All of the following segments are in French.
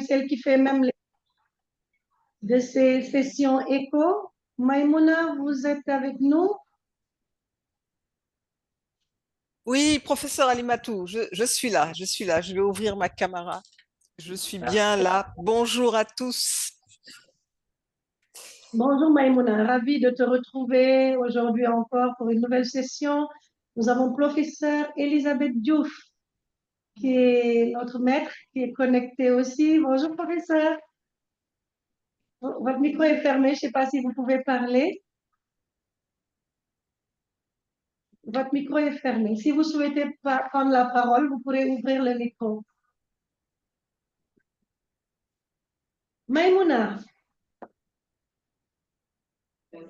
celle qui fait même de ces sessions écho. Maïmouna, vous êtes avec nous? Oui, professeur Alimatou, je suis là, je suis là. Je vais ouvrir ma caméra. Je suis bien là. Bonjour à tous. Bonjour Maïmouna, ravie de te retrouver aujourd'hui encore pour une nouvelle session. Nous avons professeur Elisabeth Diouf, qui est notre maître, qui est connectée aussi. Bonjour professeur. Votre micro est fermé, je ne sais pas si vous pouvez parler. Votre micro est fermé. Si vous souhaitez prendre la parole, vous pourrez ouvrir le micro. Maïmouna,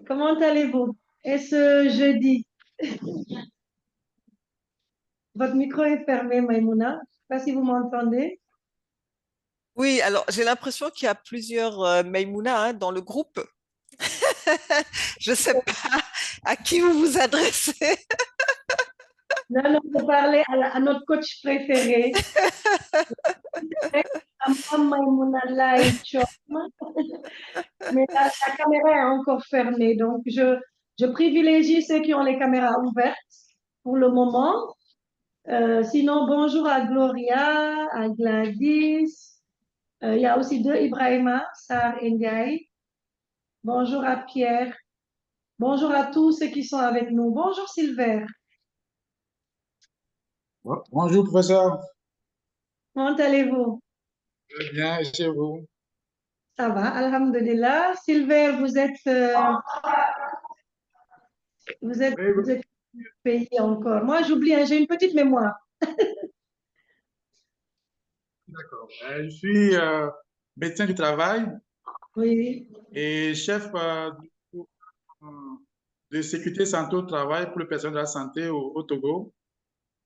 comment allez-vous? Et ce jeudi? Votre micro est fermé, Maïmouna. Je ne sais pas si vous m'entendez. Oui, alors j'ai l'impression qu'il y a plusieurs Maïmouna hein, dans le groupe. Je ne sais pas à qui vous vous adressez. Non, non, vous parlez à notre coach préféré. Maïmouna Live Shop. Mais la caméra est encore fermée, donc je privilégie ceux qui ont les caméras ouvertes pour le moment. Sinon, bonjour à Gloria, à Gladys. Il y a aussi deux Ibrahima, Sar et Ndiaye. Bonjour à Pierre. Bonjour à tous ceux qui sont avec nous. Bonjour Silver. Bonjour, professeur. Comment allez-vous? Très bien, et chez vous? Ça va, Alhamdulillah. Silver, Oui, oui. vous êtes du pays encore. Moi, j'oublie, hein, j'ai une petite mémoire. D'accord. Je suis médecin du travail Oui. et chef euh, de sécurité santé au travail pour le personnel de la santé au Togo.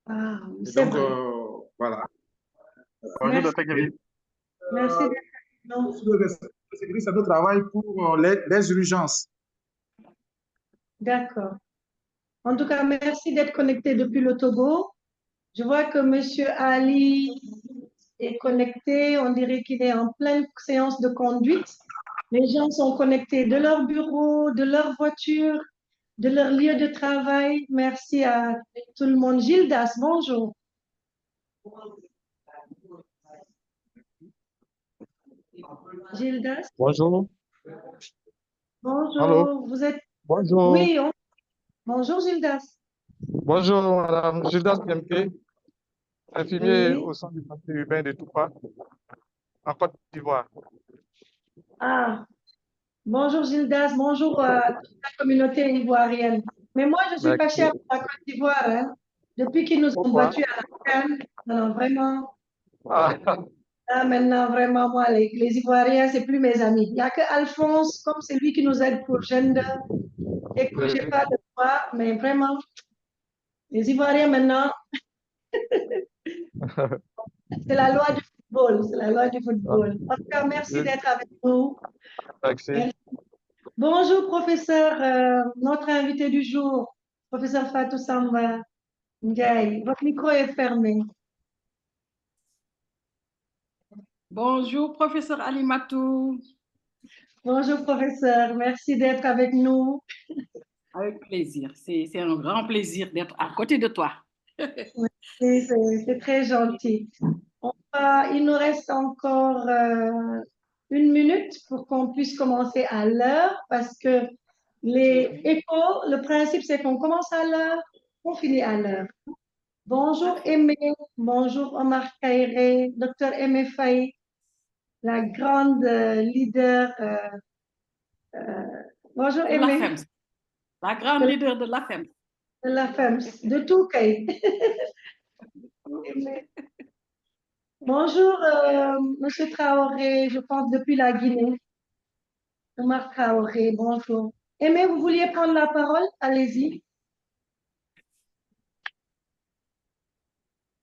Ah, Et c'est donc, vrai. bonjour, Merci, docteur Kevin. merci d'être avec Je nous. suis le sécurité santé au travail pour les urgences. D'accord. En tout cas, merci d'être connecté depuis le Togo. Je vois que Monsieur Ali est connecté. On dirait qu'il est en pleine séance de conduite. Les gens sont connectés de leur bureau, de leur voiture, de leur lieu de travail. Merci à tout le monde. Gildas, bonjour. Gildas, Bonjour. Allô. bonjour. Vous êtes... Bonjour. Oui, bonjour Gildas. Bonjour, Madame Gildas Kempe, infirmier Oui. au centre de santé urbain de Toupa, en Côte d'Ivoire. Ah, bonjour Gildas, bonjour à toute la communauté ivoirienne. Mais moi, je suis fâchée Merci. avec la Côte d'Ivoire, hein. Depuis qu'ils nous ont Pourquoi? battus à la CAN. Non, vraiment, Ah, là, maintenant, vraiment, moi, les Ivoiriens, c'est plus mes amis. Il n'y a que Alphonse, comme c'est lui qui nous aide pour gender, et que j'ai pas de droit, mais vraiment, les Ivoiriens, maintenant, c'est la loi du football, c'est la loi du football. En tout cas, merci d'être avec nous. Merci. Merci. Bonjour, professeur, notre invité du jour, professeur Fatou Samba Ndiaye. Votre micro est fermé. Bonjour, professeur Alimatou. Bonjour, professeur. Merci d'être avec nous. Avec plaisir. C'est un grand plaisir d'être à côté de toi. Merci, c'est très gentil. Il nous reste encore une minute pour qu'on puisse commencer à l'heure parce que les échos, le principe, c'est qu'on commence à l'heure, on finit à l'heure. Bonjour Aimé, bonjour Omar Kairé, docteur Aimé Faye, la grande leader. Bonjour De la Aimé, FEMS, la grande de, leader de la FEMS. de la FEMS, de tout Kay. Bonjour Monsieur Traoré, je pense depuis la Guinée. Omar Traoré, bonjour. Aimé, vous vouliez prendre la parole? Allez-y.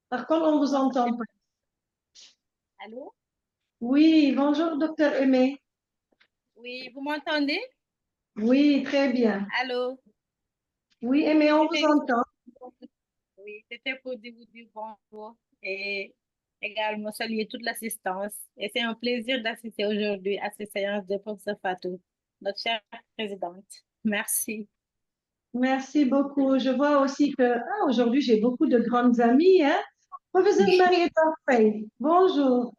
Par contre, on vous entend pas. Allô? Oui, bonjour docteur Aimé. Oui, vous m'entendez? Oui, très bien. Allô? Oui, Aimé, on vous C'était entend. oui, c'était pour vous dire bonjour et également saluer toute l'assistance. Et c'est un plaisir d'assister aujourd'hui à ces séances de professeur Fatou, notre chère présidente. Merci. Merci beaucoup. Je vois aussi que aujourd'hui, j'ai beaucoup de grandes amies, hein? Professeur Marietta Faye, bonjour.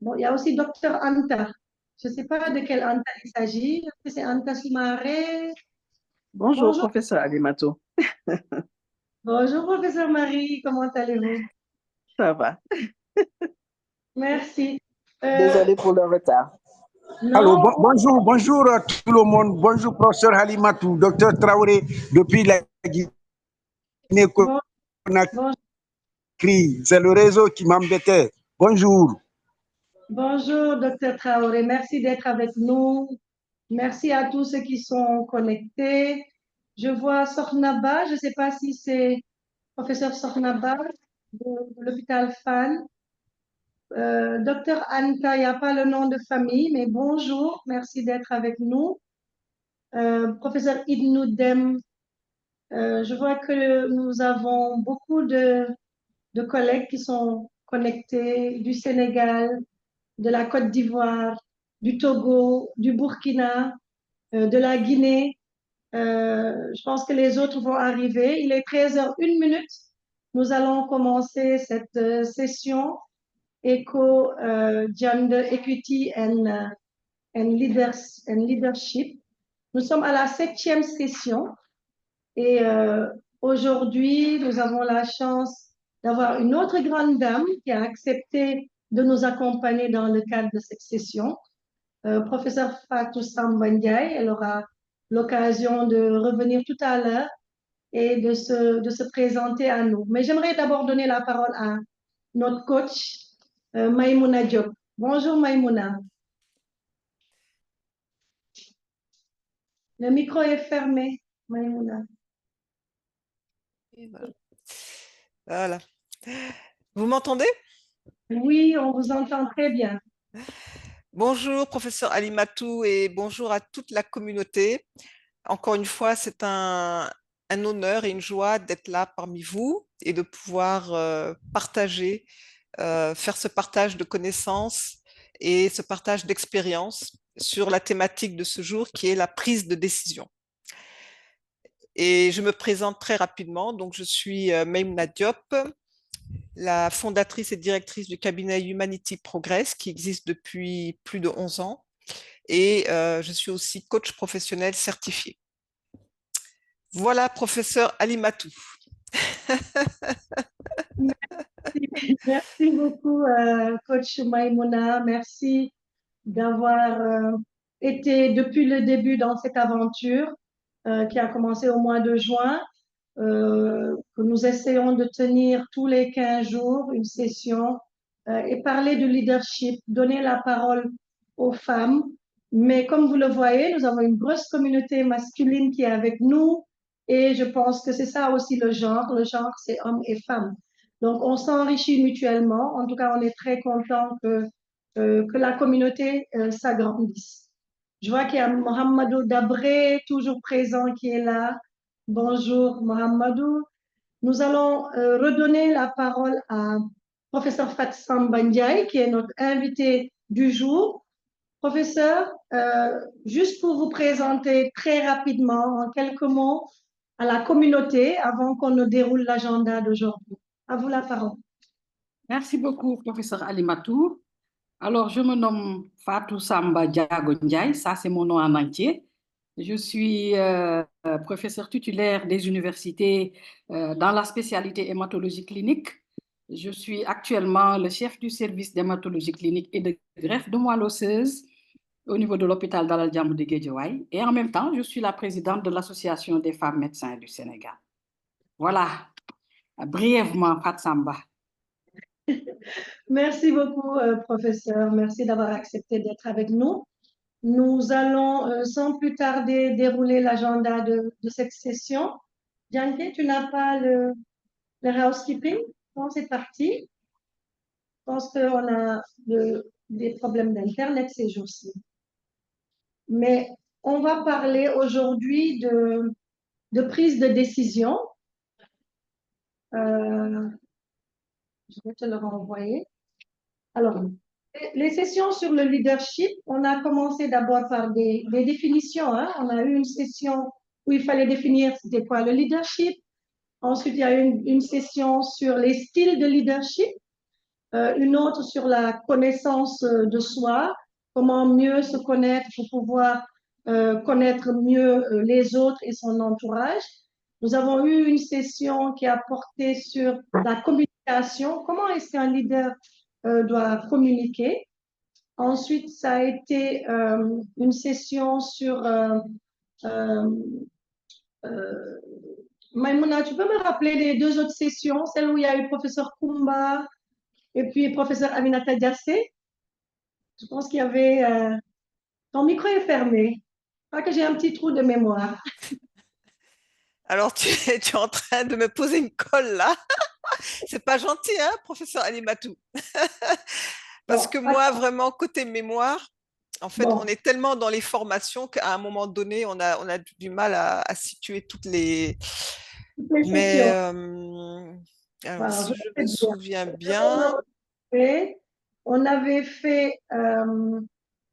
Bon, il y a aussi docteur Anta. Je ne sais pas de quelle Anta il s'agit. Est-ce que c'est Anta Soumaré? Bonjour, Bonjour. professeur Alimato. Bonjour, professeur Marie. Comment allez-vous? Ça va. Merci. Désolée pour le retard. Allô, Non, bonjour à tout le monde. Bonjour, professeur Halimatou, docteur Traoré, depuis la bon, Guinée-Conakry. bon- C'est le réseau qui m'embêtait. Bonjour. bonjour, docteur Traoré. Merci d'être avec nous. Merci à tous ceux qui sont connectés. Je vois Sornaba. Je ne sais pas si c'est professeur Sornaba de l'hôpital FAN. Docteur Anka, il n'y a pas le nom de famille, mais bonjour. Merci d'être avec nous. Professeur Ibnoudem, je vois que nous avons beaucoup de collègues qui sont connectés du Sénégal, de la Côte d'Ivoire, du Togo, du Burkina, de la Guinée. Je pense que les autres vont arriver. Il est 13h01. Nous allons commencer cette session Eco Gender Equity and Leadership. Nous sommes à la 7e session et aujourd'hui, nous avons la chance d'avoir une autre grande dame qui a accepté de nous accompagner dans le cadre de cette session, professeur Fatou Samba Ndiaye. Elle aura l'occasion de revenir tout à l'heure et de se présenter à nous. Mais j'aimerais d'abord donner la parole à notre coach, Maïmouna Diop. Bonjour Maïmouna. Le micro est fermé, Maïmouna. Et voilà. Voilà. Vous m'entendez? Oui, on vous entend très bien. Bonjour, professeur Alimatou, et bonjour à toute la communauté. Encore une fois, c'est un honneur et une joie d'être là parmi vous et de pouvoir partager, faire ce partage de connaissances et ce partage d'expériences sur la thématique de ce jour qui est la prise de décision. Et je me présente très rapidement. Donc, je suis Maïmouna Diop, la fondatrice et directrice du cabinet Humanity Progress qui existe depuis plus de 11 ans. Et je suis aussi coach professionnel certifié. Voilà, professeur Alimatou. Merci beaucoup, coach Maïmouna. Merci d'avoir été depuis le début dans cette aventure qui a commencé au mois de juin, que nous essayons de tenir tous les 15 jours une session et parler de leadership, donner la parole aux femmes. Mais comme vous le voyez, nous avons une grosse communauté masculine qui est avec nous et je pense que c'est ça aussi le genre. Le genre, c'est hommes et femmes. Donc, on s'enrichit mutuellement. En tout cas, on est très content que la communauté s'agrandisse. Je vois qu'il y a Mohamedou Dabré, toujours présent, qui est là. Bonjour, Mohamedou. Nous allons redonner la parole à professeur Fatsam Bandiaï, qui est notre invité du jour. Professeur, juste pour vous présenter très rapidement, en quelques mots, à la communauté avant qu'on ne déroule l'agenda d'aujourd'hui. À vous la parole. Merci beaucoup, professeur Alimatou. Alors, je me nomme Fatou Samba Diago Ndiaye, ça c'est mon nom en entier. Je suis professeur titulaire des universités dans la spécialité hématologie clinique. Je suis actuellement le chef du service d'hématologie clinique et de greffe de moelle osseuse au niveau de l'hôpital Dalal Jammeh de Guédiawaye. Et en même temps, je suis la présidente de l'Association des femmes médecins du Sénégal. Voilà, brièvement, Fatou Samba. Merci beaucoup, professeur. Merci d'avoir accepté d'être avec nous. Nous allons sans plus tarder dérouler l'agenda de cette session. Bianca, tu n'as pas le housekeeping? Bon, c'est parti. Je pense qu'on a des problèmes d'Internet ces jours-ci. Mais on va parler aujourd'hui de prise de décision. Euh, je vais te le renvoyer. Alors, les sessions sur le leadership, on a commencé d'abord par des définitions, hein. On a eu une session où il fallait définir c'était quoi le leadership. Ensuite, il y a eu une session sur les styles de leadership, une autre sur la connaissance de soi, comment mieux se connaître pour pouvoir connaître mieux les autres et son entourage. Nous avons eu une session qui a porté sur la communication, comment est-ce qu'un leader doit communiquer. Ensuite, ça a été une session sur euh, euh, Maïmouna, tu peux me rappeler les deux autres sessions, celle où il y a eu professeur Kumba et puis professeur Aminata Diassé. Je pense qu'il y avait... ton micro est fermé. Je crois que j'ai un petit trou de mémoire. Alors, tu es en train de me poser une colle là. C'est pas gentil, hein, professeur Alimatou? Parce Bon, que moi, vraiment, côté mémoire, en fait, on bon, est tellement dans les formations qu'à un moment donné, on a du mal à situer toutes les... toutes les Mais sessions. alors, Voilà, je si je vais me te dire. souviens On bien, avait fait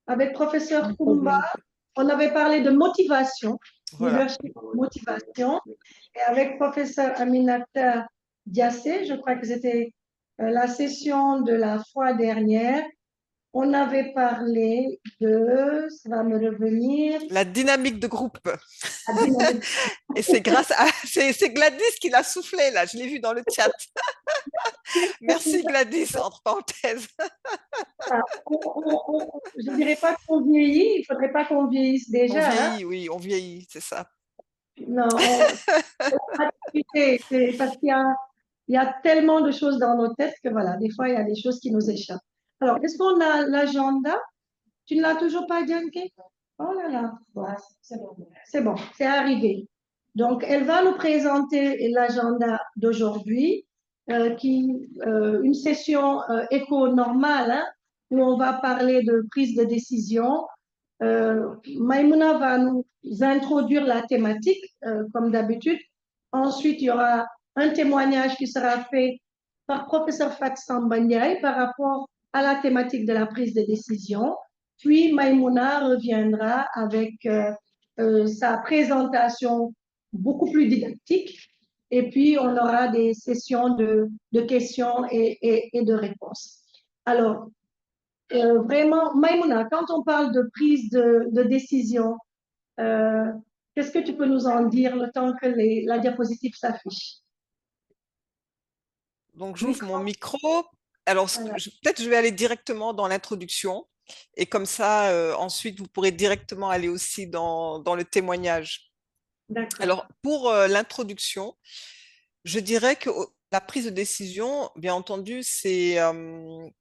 avec professeur Kumba, on avait parlé de motivation, voilà. leadership, motivation. Et avec professeur Aminata Diassé, je crois que c'était la session de la fois dernière, on avait parlé de, ça va me revenir, La dynamique de groupe. la dynamique. Et c'est grâce à... C'est Gladys qui l'a soufflé, là. Je l'ai vu dans le chat. Merci Gladys, entre parenthèses. Je ne dirais pas qu'on vieillit, il ne faudrait pas qu'on vieillisse On déjà, hein. vieillit, oui, on vieillit, c'est ça. Non, c'est parce il y a tellement de choses dans nos têtes que voilà, des fois, il y a des choses qui nous échappent. Alors, est-ce qu'on a l'agenda? Tu ne l'as toujours pas, Bianca? Oh là là. Bon, c'est bon, c'est arrivé. Donc, elle va nous présenter l'agenda d'aujourd'hui, une session éco normale, hein, où on va parler de prise de décision. Maïmouna va nous introduire la thématique, comme d'habitude. Ensuite, il y aura un témoignage qui sera fait par professeur Fatou Bandiaï par rapport à la thématique de la prise de décision. Puis, Maïmouna reviendra avec sa présentation beaucoup plus didactique. Et puis, on aura des sessions de questions et de réponses. Alors, vraiment, Maïmouna, quand on parle de prise de décision, qu'est-ce que tu peux nous en dire le temps que la diapositive s'affiche? Donc, j'ouvre mon micro. Alors, Voilà, peut-être je vais aller directement dans l'introduction. Et comme ça, ensuite, vous pourrez directement aller aussi dans le témoignage. d'accord. Alors, pour l'introduction, je dirais que la prise de décision, bien entendu, c'est un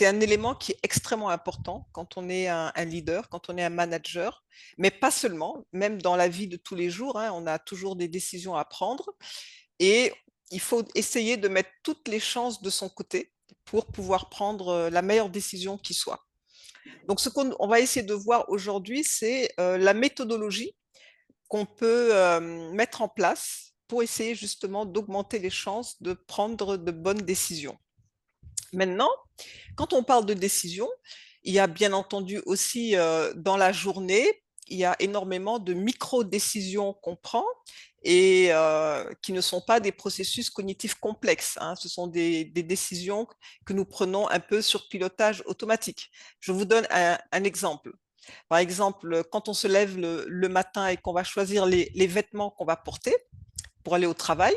élément qui est extrêmement important quand on est un leader, quand on est un manager, mais pas seulement, même dans la vie de tous les jours, hein, on a toujours des décisions à prendre et il faut essayer de mettre toutes les chances de son côté pour pouvoir prendre la meilleure décision qui soit. Donc, ce qu'on va essayer de voir aujourd'hui, c'est la méthodologie qu'on peut mettre en place pour essayer justement d'augmenter les chances de prendre de bonnes décisions. Maintenant, quand on parle de décision, il y a bien entendu aussi dans la journée, il y a énormément de micro-décisions qu'on prend et qui ne sont pas des processus cognitifs complexes, hein. Ce sont des décisions que nous prenons un peu sur pilotage automatique. Je vous donne un exemple. Par exemple, quand on se lève le matin et qu'on va choisir les vêtements qu'on va porter pour aller au travail,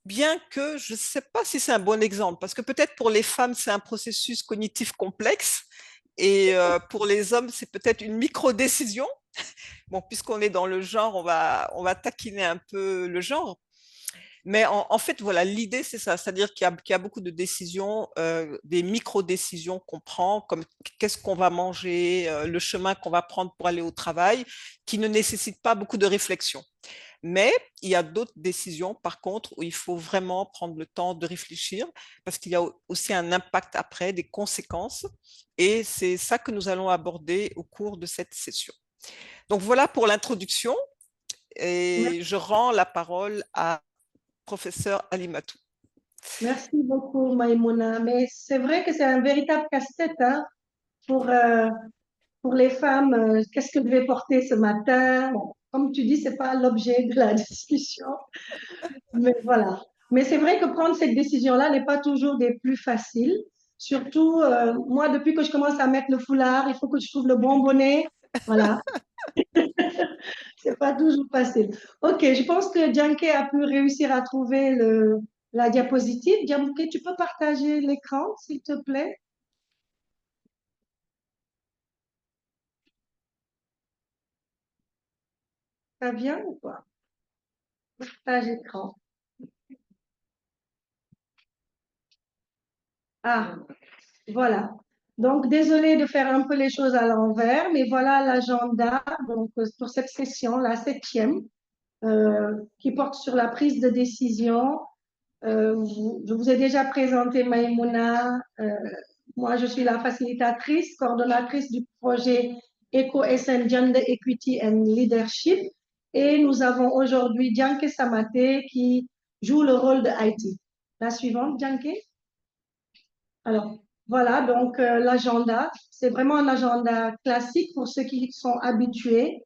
bien que je ne sais pas si c'est un bon exemple, parce que peut-être pour les femmes, c'est un processus cognitif complexe, et pour les hommes, c'est peut-être une micro-décision. Bon, puisqu'on est dans le genre, on va taquiner un peu le genre. Mais en fait, voilà, l'idée, c'est ça, c'est-à-dire qu'il y a beaucoup de décisions, des micro-décisions qu'on prend, comme qu'est-ce qu'on va manger, le chemin qu'on va prendre pour aller au travail, qui ne nécessitent pas beaucoup de réflexion. Mais il y a d'autres décisions, par contre, où il faut vraiment prendre le temps de réfléchir, parce qu'il y a aussi un impact après, des conséquences, et c'est ça que nous allons aborder au cours de cette session. Donc voilà pour l'introduction, et je rends la parole à professeur Alimatou. Merci beaucoup, Maïmouna. Mais c'est vrai que c'est un véritable casse-tête hein, pour les femmes. Qu'est-ce que je vais porter ce matin? Bon, comme tu dis, c'est pas l'objet de la discussion. Mais voilà. Mais c'est vrai que prendre cette décision-là n'est pas toujours des plus faciles. Surtout, moi, depuis que je commence à mettre le foulard, il faut que je trouve le bon bonnet. Voilà. C'est pas toujours facile. Ok, je pense que Janke a pu réussir à trouver la diapositive. Janke, tu peux partager l'écran, s'il te plaît? Ça vient ou pas? Partage écran. Ah, voilà. Donc, désolée de faire un peu les choses à l'envers, mais voilà l'agenda donc, pour cette session, la 7e, qui porte sur la prise de décision. Je vous ai déjà présenté Maïmouna. Moi, je suis la facilitatrice, coordonnatrice du projet EcoSN Gender Equity and Leadership. Et nous avons aujourd'hui Janke Samate qui joue le rôle de IT. La suivante, Janke. Alors, voilà, donc l'agenda, c'est vraiment un agenda classique pour ceux qui sont habitués.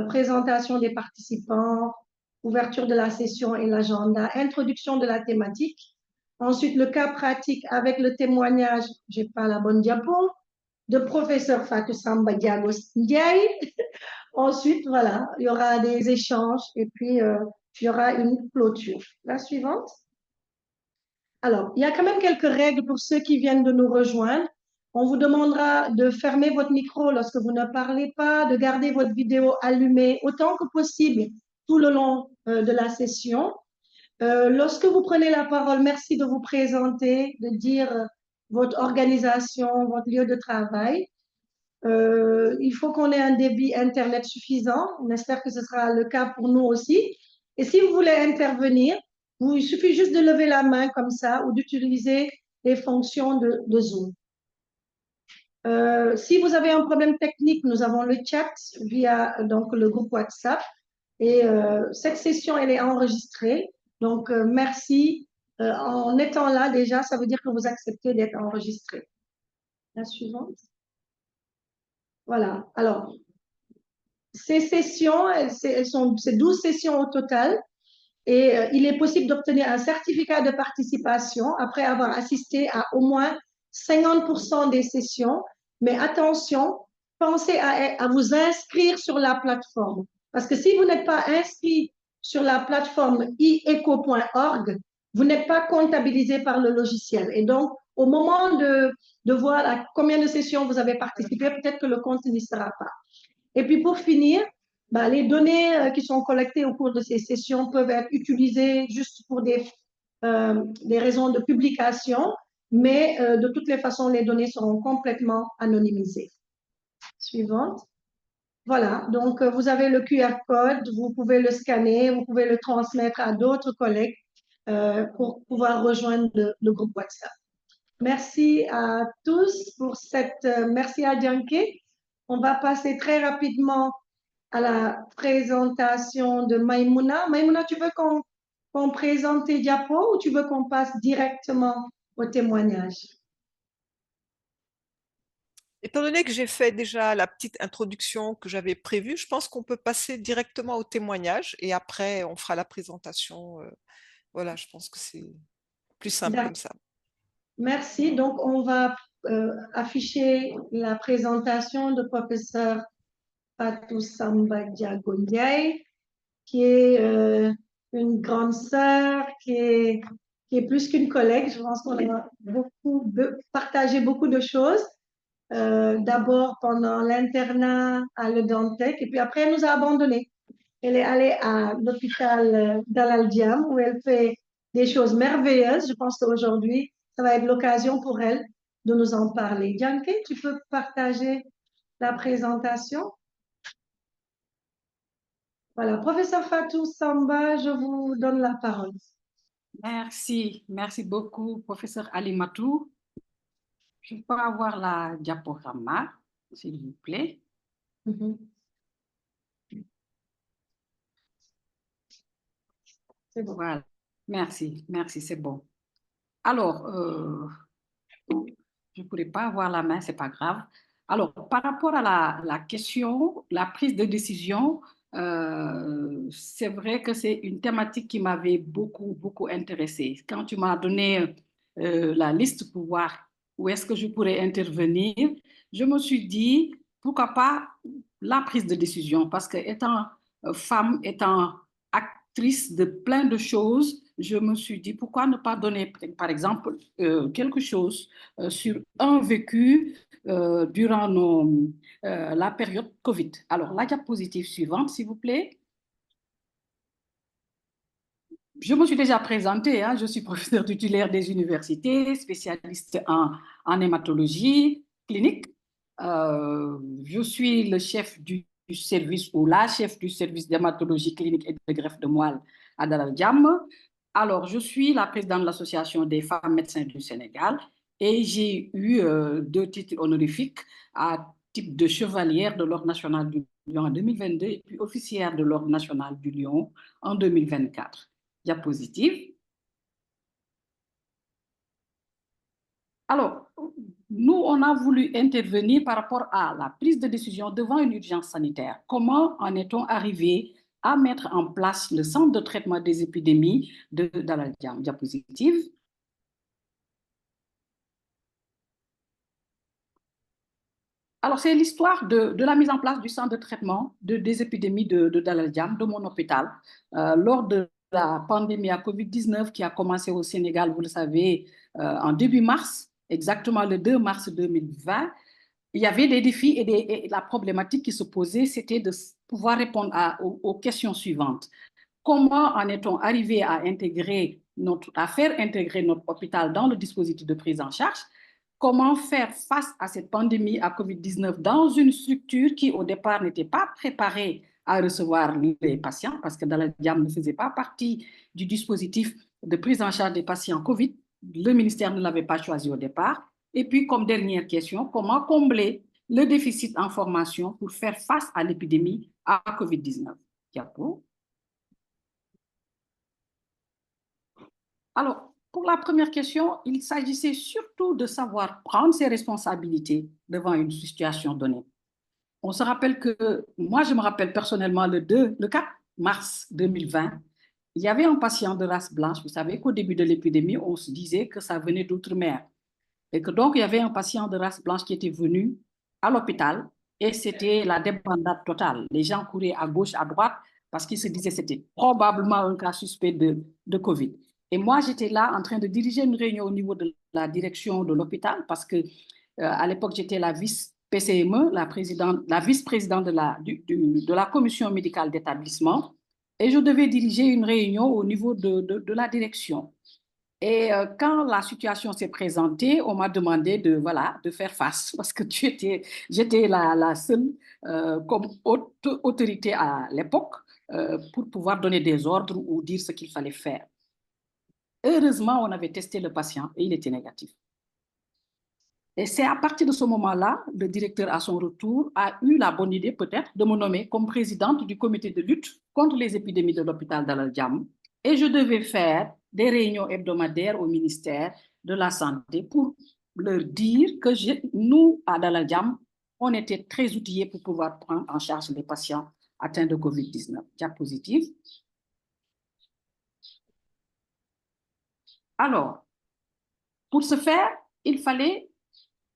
Présentation des participants, ouverture de la session et l'agenda, introduction de la thématique. Ensuite, le cas pratique avec le témoignage, j'ai pas la bonne diapo, de professeur Fatou Samba Diago Ndiaye. Ensuite, voilà, il y aura des échanges et puis il y aura une clôture. La suivante. Alors, il y a quand même quelques règles pour ceux qui viennent de nous rejoindre. On vous demandera de fermer votre micro lorsque vous ne parlez pas, de garder votre vidéo allumée autant que possible tout le long de la session. Lorsque vous prenez la parole, merci de vous présenter, de dire votre organisation, votre lieu de travail. Il faut qu'on ait un débit Internet suffisant. On espère que ce sera le cas pour nous aussi. Et si vous voulez intervenir, il suffit juste de lever la main comme ça ou d'utiliser les fonctions de Zoom. Si vous avez un problème technique, nous avons le chat via donc, le groupe WhatsApp. Et cette session, elle est enregistrée. Donc, merci. En étant là, déjà, ça veut dire que vous acceptez d'être enregistré. La suivante. Voilà. Alors, ces sessions, c'est 12 sessions au total. Et il est possible d'obtenir un certificat de participation après avoir assisté à au moins 50% des sessions. Mais attention, pensez à vous inscrire sur la plateforme. Parce que si vous n'êtes pas inscrit sur la plateforme ieco.org, vous n'êtes pas comptabilisé par le logiciel. Et donc, au moment de voir à combien de sessions vous avez participé, peut-être que le compte n'y sera pas. Et puis, pour finir, les données qui sont collectées au cours de ces sessions peuvent être utilisées juste pour des raisons de publication, mais de toutes les façons, les données seront complètement anonymisées. Suivante. Voilà, donc vous avez le QR code, vous pouvez le scanner, vous pouvez le transmettre à d'autres collègues pour pouvoir rejoindre le groupe WhatsApp. Merci à tous pour merci à Janke. On va passer très rapidement à la présentation de Maïmouna. Maïmouna, tu veux qu'on présente tes diapos ou tu veux qu'on passe directement au témoignage? Étant donné que j'ai fait déjà la petite introduction que j'avais prévue, je pense qu'on peut passer directement au témoignage et après on fera la présentation. Voilà, je pense que c'est plus simple comme ça. Merci. Donc, on va afficher la présentation de professeur Fatou Samba Diago Ndiaye, qui est une grande sœur, qui est plus qu'une collègue. Je pense qu'on a partagé beaucoup de choses. D'abord pendant l'internat à Le Dantec, et puis après, elle nous a abandonnés. Elle est allée à l'hôpital d'Al Diam, où elle fait des choses merveilleuses. Je pense qu'aujourd'hui, ça va être l'occasion pour elle de nous en parler. Janke, tu peux partager la présentation? Voilà, professeur Fatou Samba, je vous donne la parole. Merci beaucoup, professeur Alimatou. Je peux avoir la diaporama, s'il vous plaît. C'est bon. Voilà. Merci, merci, c'est bon. Alors, je ne pourrais pas avoir la main, c'est pas grave. Alors, par rapport à la question, la prise de décision, c'est vrai que c'est une thématique qui m'avait beaucoup, beaucoup intéressée. Quand tu m'as donné la liste pour voir où est-ce que je pourrais intervenir, je me suis dit, pourquoi pas la prise de décision, parce que étant femme, étant actrice de plein de choses, je me suis dit, pourquoi ne pas donner, par exemple, quelque chose sur un vécu durant la période Covid. Alors, la diapositive suivante, s'il vous plaît. Je me suis déjà présentée, hein, je suis professeure titulaire des universités, spécialiste en hématologie clinique. Je suis le chef du service ou la chef du service d'hématologie clinique et de greffe de moelle à Dalal Jamm. Alors, je suis la présidente de l'Association des femmes médecins du Sénégal et j'ai eu 2 titres honorifiques à titre de chevalière de l'Ordre national du Lion en 2022 et puis officière de l'Ordre national du Lion en 2024. Diapositive. Alors, nous, on a voulu intervenir par rapport à la prise de décision devant une urgence sanitaire. Comment en est-on arrivé à mettre en place le centre de traitement des épidémies de Dalal Jamm? Diapositive. Alors, c'est l'histoire de la mise en place du centre de traitement des épidémies de Dalal Jamm, de mon hôpital, lors de la pandémie à COVID-19 qui a commencé au Sénégal, vous le savez, en début mars, exactement le 2 mars 2020. Il y avait des défis et la problématique qui se posait, c'était de pouvoir répondre aux questions suivantes. Comment en est-on arrivé à faire intégrer notre hôpital dans le dispositif de prise en charge? Comment faire face à cette pandémie à COVID-19 dans une structure qui, au départ, n'était pas préparée à recevoir les patients, parce que Dalal Jamm ne faisait pas partie du dispositif de prise en charge des patients COVID. Le ministère ne l'avait pas choisi au départ. Et puis, comme dernière question, comment combler le déficit en formation pour faire face à l'épidémie à COVID-19? Diapo. Alors, pour la première question, il s'agissait surtout de savoir prendre ses responsabilités devant une situation donnée. On se rappelle que, moi je me rappelle personnellement le 4 mars 2020, il y avait un patient de race blanche. Vous savez qu'au début de l'épidémie, on se disait que ça venait d'outre-mer. Et que donc, il y avait un patient de race blanche qui était venu à l'hôpital et c'était la débandade totale. Les gens couraient à gauche, à droite parce qu'ils se disaient que c'était probablement un cas suspect de COVID. Et moi, j'étais là en train de diriger une réunion au niveau de la direction de l'hôpital parce que à l'époque, j'étais la vice-PCME, la vice-présidente de la commission médicale d'établissement et je devais diriger une réunion au niveau de la direction. Et quand la situation s'est présentée, on m'a demandé de faire face parce que j'étais la seule comme autorité à l'époque pour pouvoir donner des ordres ou dire ce qu'il fallait faire. Heureusement, on avait testé le patient et il était négatif. Et c'est à partir de ce moment-là, le directeur, à son retour, a eu la bonne idée peut-être de me nommer comme présidente du comité de lutte contre les épidémies de l'hôpital Dalal Jamm. Et je devais faire des réunions hebdomadaires au ministère de la Santé pour leur dire que nous, à Dalal Jamm, on était très outillés pour pouvoir prendre en charge les patients atteints de COVID-19. Diapositive. Alors, pour ce faire, il fallait,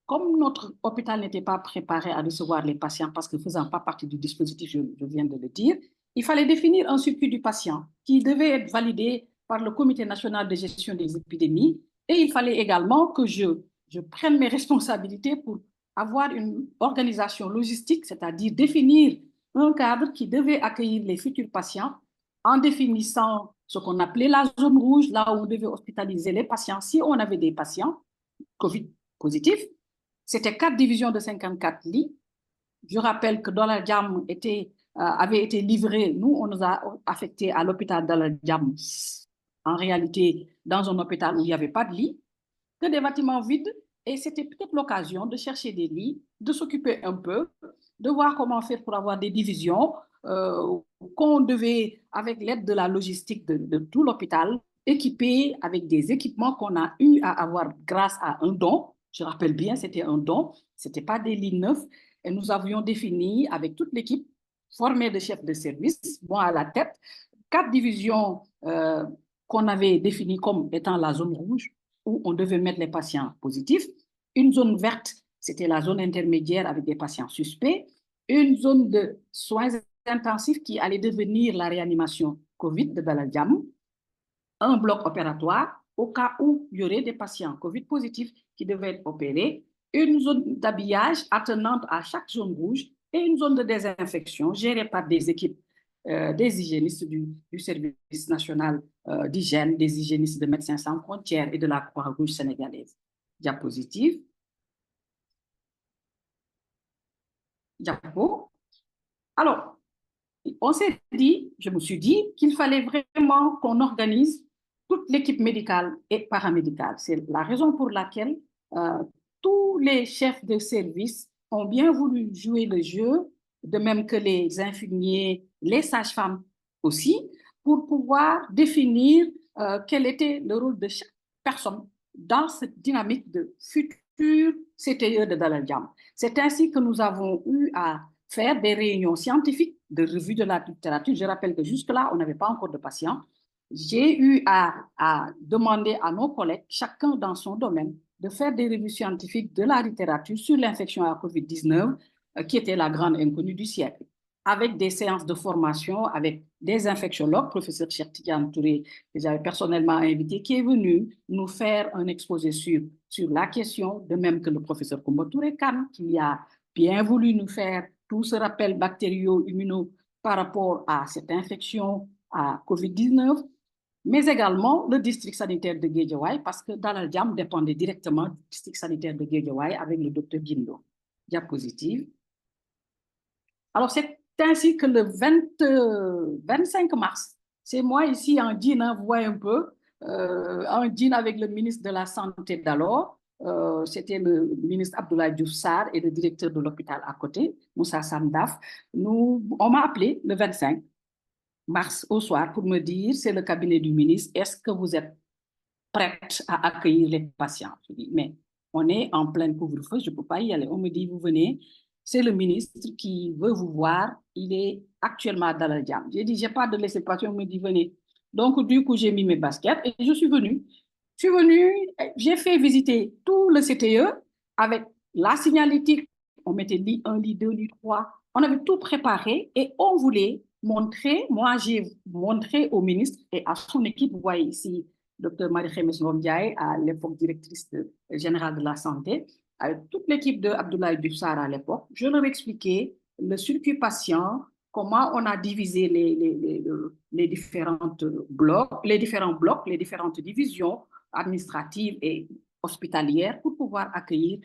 comme notre hôpital n'était pas préparé à recevoir les patients parce que faisant pas partie du dispositif, je viens de le dire, il fallait définir un circuit du patient qui devait être validé par le Comité national de gestion des épidémies et il fallait également que je prenne mes responsabilités pour avoir une organisation logistique, c'est-à-dire définir un cadre qui devait accueillir les futurs patients en définissant ce qu'on appelait la zone rouge, là où on devait hospitaliser les patients. Si on avait des patients COVID positifs, c'était 4 divisions de 54 lits. Je rappelle que Dalal Jamm avait été livré, nous, on nous a affectés à l'hôpital Dalal Jamm, en réalité, dans un hôpital où il n'y avait pas de lit, que des bâtiments vides, et c'était peut-être l'occasion de chercher des lits, de s'occuper un peu, de voir comment faire pour avoir des divisions qu'on devait, avec l'aide de la logistique de tout l'hôpital, équipés avec des équipements qu'on a eu à avoir grâce à un don. Je rappelle bien, c'était un don, ce n'était pas des lits neufs. Et nous avions défini avec toute l'équipe formée de chefs de service, moi à la tête, 4 divisions qu'on avait définies comme étant la zone rouge, où on devait mettre les patients positifs. Une zone verte, c'était la zone intermédiaire avec des patients suspects. Une zone de soins intensifs qui allait devenir la réanimation COVID de Dalal Jamm. Un bloc opératoire au cas où il y aurait des patients COVID positifs qui devaient être opérés. Une zone d'habillage attenante à chaque zone rouge et une zone de désinfection gérée par des équipes des hygiénistes du Service national d'hygiène, des hygiénistes de Médecins sans frontières et de la Croix-Rouge sénégalaise. Diapositive. Diapo. Alors, on s'est dit, je me suis dit qu'il fallait vraiment qu'on organise toute l'équipe médicale et paramédicale. C'est la raison pour laquelle tous les chefs de service ont bien voulu jouer le jeu, de même que les infirmiers, les sages-femmes aussi, pour pouvoir définir quel était le rôle de chaque personne dans cette dynamique de futur CTE de Dalal Jamm. C'est ainsi que nous avons eu à faire des réunions scientifiques de revue de la littérature. Je rappelle que jusque-là, on n'avait pas encore de patients. J'ai eu à demander à nos collègues, chacun dans son domaine, de faire des revues scientifiques de la littérature sur l'infection à COVID-19, qui était la grande inconnue du siècle, avec des séances de formation avec des infectiologues, professeur Cheikh Tidiane Touré, que j'avais personnellement invité, qui est venu nous faire un exposé sur la question, de même que le professeur Koumba Touré Kane, qui a bien voulu nous faire tout ce rappel bactério-immuno par rapport à cette infection à COVID-19, mais également le district sanitaire de Guédiawaye, parce que Dalal Jamm dépendait directement du district sanitaire de Guédiawaye avec le docteur Guindo. Diapositive. Alors, c'est ainsi que le 25 mars, c'est moi ici en jean, hein, vous voyez un peu, en jean avec le ministre de la Santé d'alors, c'était le ministre Abdoulaye Diouf Sarr et le directeur de l'hôpital à côté, Moussa Samdaf. On m'a appelé le 25 mars au soir pour me dire, c'est le cabinet du ministre, est-ce que vous êtes prête à accueillir les patients? Je dis, mais on est en plein couvre-feu, je ne peux pas y aller. On me dit, vous venez, c'est le ministre qui veut vous voir, il est actuellement à Dalal Jamm. J'ai dit, je n'ai pas de laisser-passer, on me dit, venez. Donc, du coup, j'ai mis mes baskets et je suis venue. Je suis venue, j'ai fait visiter tout le CTE avec la signalétique. On mettait un lit, 2 lits, 3. On avait tout préparé et on voulait montrer, moi j'ai montré au ministre et à son équipe, vous voyez ici, Dr Marie-Khémesse Ngom Ndiaye, à l'époque directrice générale de la santé, avec toute l'équipe de Abdoulaye Diouf Sarr à l'époque, je leur expliquais le circuit patient, comment on a divisé les différents blocs, les différentes divisions administratives et hospitalières pour pouvoir accueillir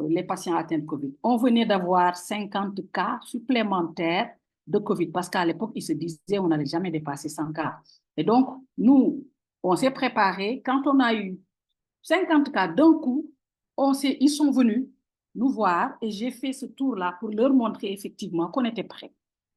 les patients atteints de COVID. On venait d'avoir 50 cas supplémentaires de COVID, parce qu'à l'époque, ils se disaient on n'allait jamais dépasser 100 cas. Et donc, nous, on s'est préparé. Quand on a eu 50 cas d'un coup, ils sont venus nous voir et j'ai fait ce tour-là pour leur montrer effectivement qu'on était prêts.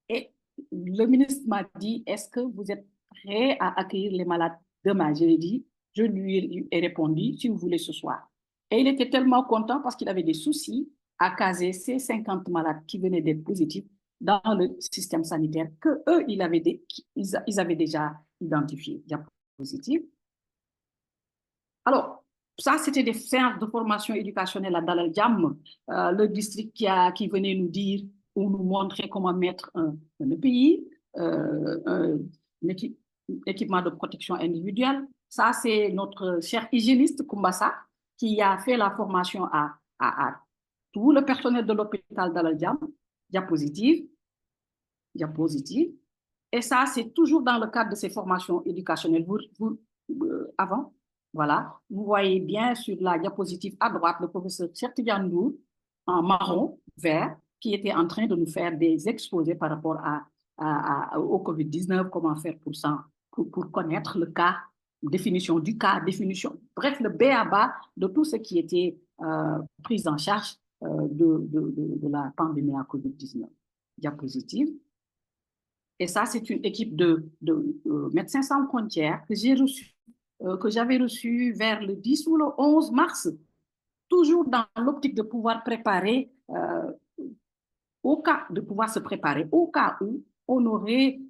Et le ministre m'a dit, est-ce que vous êtes prêts à accueillir les malades demain? Je lui ai répondu, si vous voulez ce soir. Et il était tellement content parce qu'il avait des soucis à caser ces 50 malades qui venaient d'être positifs dans le système sanitaire qu'eux, ils avaient déjà identifié. Diapositive. Alors, ça, c'était des séances de formation éducationnelle à Dalal Jamm, le district qui venait nous dire ou nous montrer comment mettre un EPI, un équipement de protection individuelle. Ça, c'est notre cher hygiéniste, Koumbassa, qui a fait la formation à tout le personnel de l'hôpital Dalal Jamm. Diapositive. Diapositive. Et ça, c'est toujours dans le cadre de ces formations éducationnelles. Avant, voilà, vous voyez bien sur la diapositive à droite le professeur Cheikh Tidiane Ndour en marron, vert, qui était en train de nous faire des exposés par rapport au COVID-19, comment faire pour connaître le cas, définition du cas, bref, le b.a.-ba de tout ce qui était pris en charge de la pandémie à COVID-19. Diapositive. Et ça, c'est une équipe de Médecins sans frontières que j'avais reçue vers le 10 ou le 11 mars, toujours dans l'optique de pouvoir préparer, de pouvoir se préparer au cas où on aurait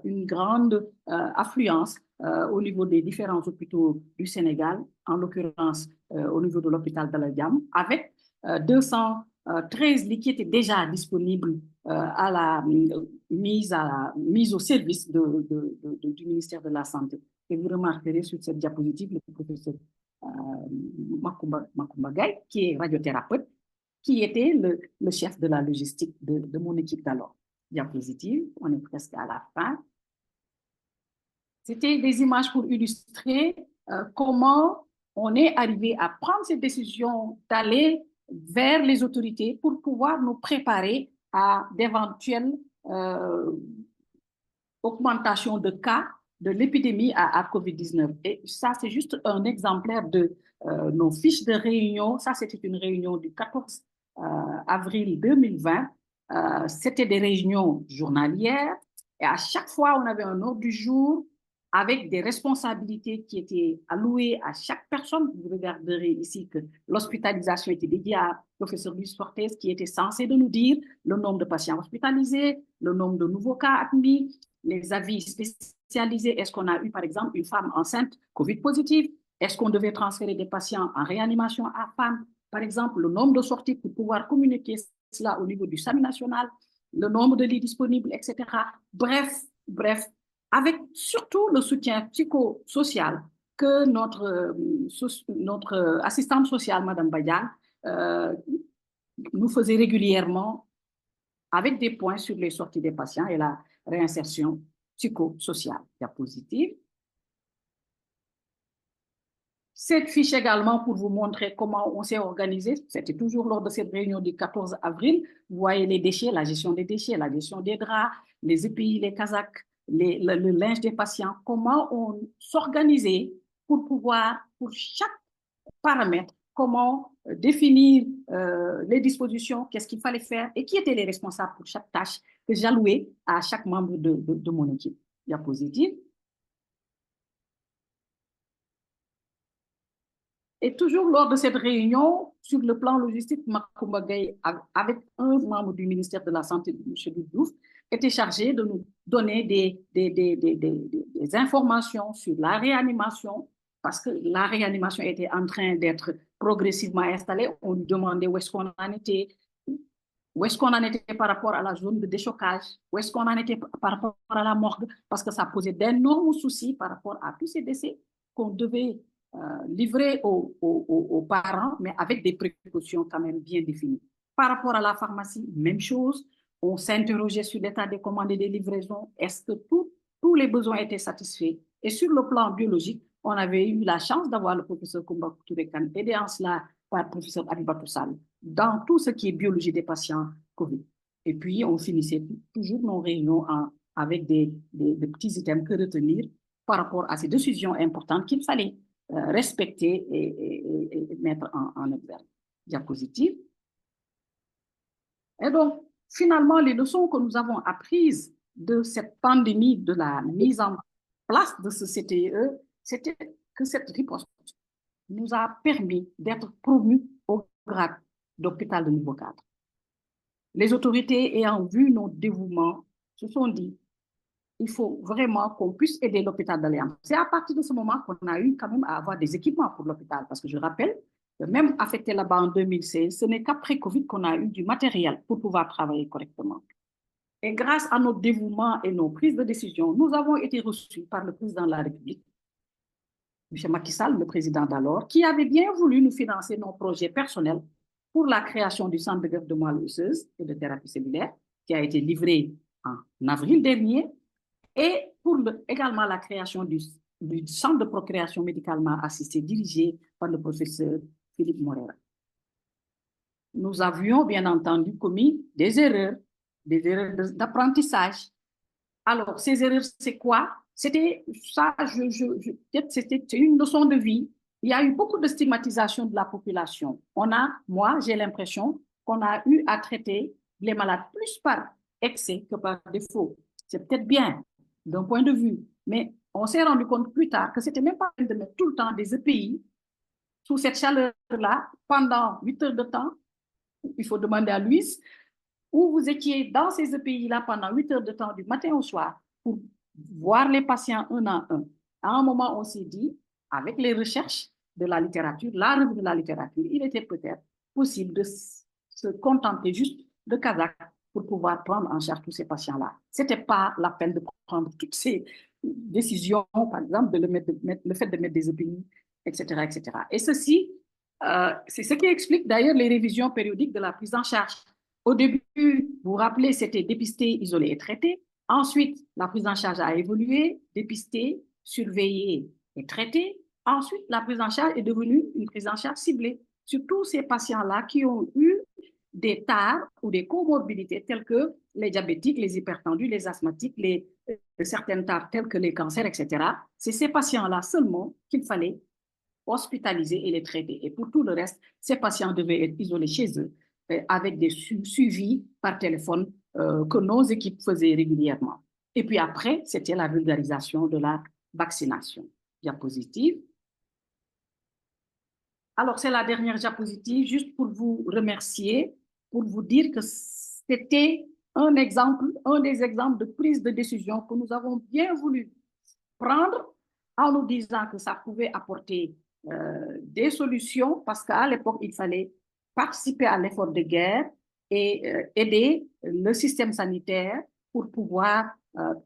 une grande affluence au niveau des différents hôpitaux du Sénégal, en l'occurrence au niveau de l'hôpital d'Al-Diam, avec 213 lits qui étaient déjà disponibles à la mise au service du ministère de la Santé. Et vous remarquerez sur cette diapositive le professeur Makumba Gaye, qui est radiothérapeute, qui était le chef de la logistique de mon équipe d'alors. Diapositive, on est presque à la fin. C'était des images pour illustrer comment on est arrivé à prendre cette décision d'aller vers les autorités pour pouvoir nous préparer à d'éventuelles augmentations de cas de l'épidémie à COVID-19. Et ça, c'est juste un exemplaire de nos fiches de réunion. Ça, c'était une réunion du 14 avril 2020. C'était des réunions journalières et à chaque fois, on avait un ordre du jour avec des responsabilités qui étaient allouées à chaque personne. Vous regarderez ici que l'hospitalisation était dédiée à professeur Luis Fortes, qui était censé de nous dire le nombre de patients hospitalisés, le nombre de nouveaux cas admis, les avis spécialisés. Est-ce qu'on a eu, par exemple, une femme enceinte COVID positive? Est-ce qu'on devait transférer des patients en réanimation à femmes? Par exemple, le nombre de sorties pour pouvoir communiquer cela au niveau du SAMU national, le nombre de lits disponibles, etc. Bref, avec surtout le soutien psychosocial que notre assistante sociale, Mme Badian, nous faisait régulièrement avec des points sur les sorties des patients et la réinsertion psychosociale. Diapositive. Cette fiche également pour vous montrer comment on s'est organisé. C'était toujours lors de cette réunion du 14 avril. Vous voyez les déchets, la gestion des déchets, la gestion des draps, les épis, les casaques, le linge des patients, comment on s'organisait pour pouvoir, pour chaque paramètre, comment définir les dispositions, qu'est-ce qu'il fallait faire et qui étaient les responsables pour chaque tâche que j'allouais à chaque membre de mon équipe. Diapositive. Et toujours lors de cette réunion, sur le plan logistique, Makumba Gaye, avec un membre du ministère de la Santé, M. Diouf, était chargé de nous donner des informations sur la réanimation, parce que la réanimation était en train d'être progressivement installée. On nous demandait où est-ce qu'on en était, par rapport à la zone de déchocage, où est-ce qu'on en était par rapport à la morgue, parce que ça posait d'énormes soucis par rapport à tous ces décès qu'on devait livrer aux parents, mais avec des précautions quand même bien définies. Par rapport à la pharmacie, même chose. On s'interrogeait sur l'état des commandes et des livraisons. Est-ce que tous les besoins étaient satisfaits? Et sur le plan biologique, on avait eu la chance d'avoir le professeur Koumba Touré-Kane, aidé en cela par le professeur Alibatou Sall, dans tout ce qui est biologie des patients COVID. Et puis, on finissait toujours nos réunions avec des petits items que retenir par rapport à ces décisions importantes qu'il fallait respecter et mettre en exergue. Diapositive. Et donc, finalement, les leçons que nous avons apprises de cette pandémie, de la mise en place de ce CTE, c'était que cette riposte nous a permis d'être promus au grade d'hôpital de niveau 4. Les autorités ayant vu nos dévouements se sont dit il faut vraiment qu'on puisse aider l'hôpital d'Alliance. C'est à partir de ce moment qu'on a eu quand même à avoir des équipements pour l'hôpital, parce que je rappelle, même affecté là-bas en 2016, ce n'est qu'après Covid qu'on a eu du matériel pour pouvoir travailler correctement. Et grâce à notre dévouement et nos prises de décision, nous avons été reçus par le président de la République, M. Macky Sall, le président d'alors, qui avait bien voulu nous financer nos projets personnels pour la création du centre de greffe de moelle osseuse et de thérapie cellulaire, qui a été livré en avril dernier, et pour également la création du centre de procréation médicalement assistée dirigé par le professeur Philippe Morera. Nous avions bien entendu commis des erreurs d'apprentissage. Alors, ces erreurs, c'est quoi? C'était ça, c'était une leçon de vie. Il y a eu beaucoup de stigmatisation de la population. Moi, j'ai l'impression qu'on a eu à traiter les malades plus par excès que par défaut. C'est peut-être bien d'un point de vue, mais on s'est rendu compte plus tard que c'était même pas de mettre tout le temps des EPI sous cette chaleur-là pendant 8 heures de temps. Il faut demander à Louise, où vous étiez dans ces EPI-là pendant 8 heures de temps du matin au soir pour voir les patients un à un. À un moment, on s'est dit, avec les recherches de la littérature, la revue de la littérature, il était peut-être possible de se contenter juste de Kazakh pour pouvoir prendre en charge tous ces patients-là. Ce n'était pas la peine de prendre toutes ces décisions, par exemple, le fait de mettre des EPI, etc., etc. Et ceci, c'est ce qui explique d'ailleurs les révisions périodiques de la prise en charge. Au début, vous vous rappelez, c'était dépister, isoler et traiter. Ensuite, la prise en charge a évolué, dépister, surveiller et traiter. Ensuite, la prise en charge est devenue une prise en charge ciblée sur tous ces patients-là qui ont eu des tares ou des comorbidités telles que les diabétiques, les hypertendus, les asthmatiques, certaines tares telles que les cancers, etc. C'est ces patients-là seulement qu'il fallait hospitaliser et les traiter. Et pour tout le reste, ces patients devaient être isolés chez eux avec des suivis par téléphone que nos équipes faisaient régulièrement. Et puis après, c'était la vulgarisation de la vaccination. Diapositive. Alors, c'est la dernière diapositive, juste pour vous remercier, pour vous dire que c'était un des exemples de prise de décision que nous avons bien voulu prendre en nous disant que ça pouvait apporter des solutions parce qu'à l'époque, il fallait participer à l'effort de guerre et aider le système sanitaire pour pouvoir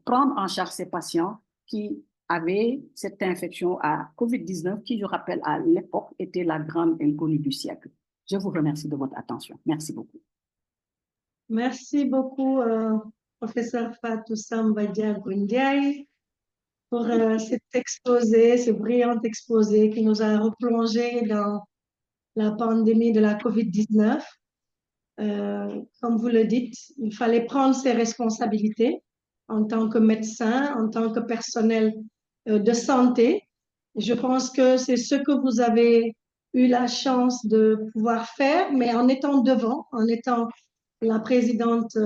prendre en charge ces patients qui avaient cette infection à COVID-19 qui, je rappelle, à l'époque, était la grande inconnue du siècle. Je vous remercie de votre attention. Merci beaucoup. Merci beaucoup, professeur Fatou Samba Diago Ndiaye, pour cet exposé, ce brillant exposé qui nous a replongé dans la pandémie de la COVID-19. Comme vous le dites, il fallait prendre ses responsabilités en tant que médecin, en tant que personnel de santé. Je pense que c'est ce que vous avez eu la chance de pouvoir faire, mais en étant devant, en étant la présidente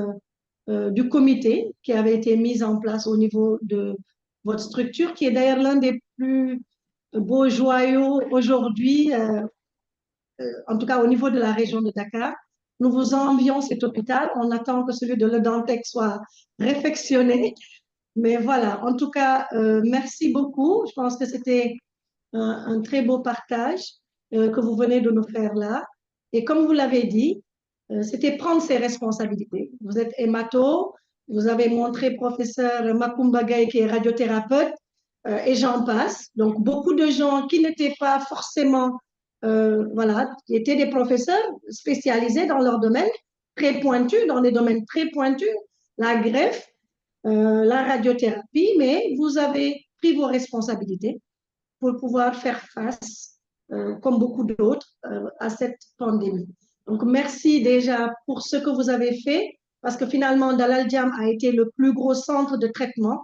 du comité qui avait été mise en place au niveau de votre structure, qui est d'ailleurs l'un des plus beaux joyaux aujourd'hui, en tout cas au niveau de la région de Dakar. Nous vous envions cet hôpital. On attend que celui de Le Dantec soit réfectionné. Mais voilà, en tout cas, merci beaucoup. Je pense que c'était un très beau partage que vous venez de nous faire là. Et comme vous l'avez dit, c'était prendre ses responsabilités. Vous êtes hémato, vous avez montré professeur Makumba Gaye qui est radiothérapeute, et j'en passe. Donc, beaucoup de gens qui n'étaient pas forcément, voilà, qui étaient des professeurs spécialisés dans leur domaine, très pointus, dans des domaines très pointus, la greffe, la radiothérapie, mais vous avez pris vos responsabilités pour pouvoir faire face, comme beaucoup d'autres, à cette pandémie. Donc, merci déjà pour ce que vous avez fait, parce que finalement, Dalal Jamm a été le plus gros centre de traitement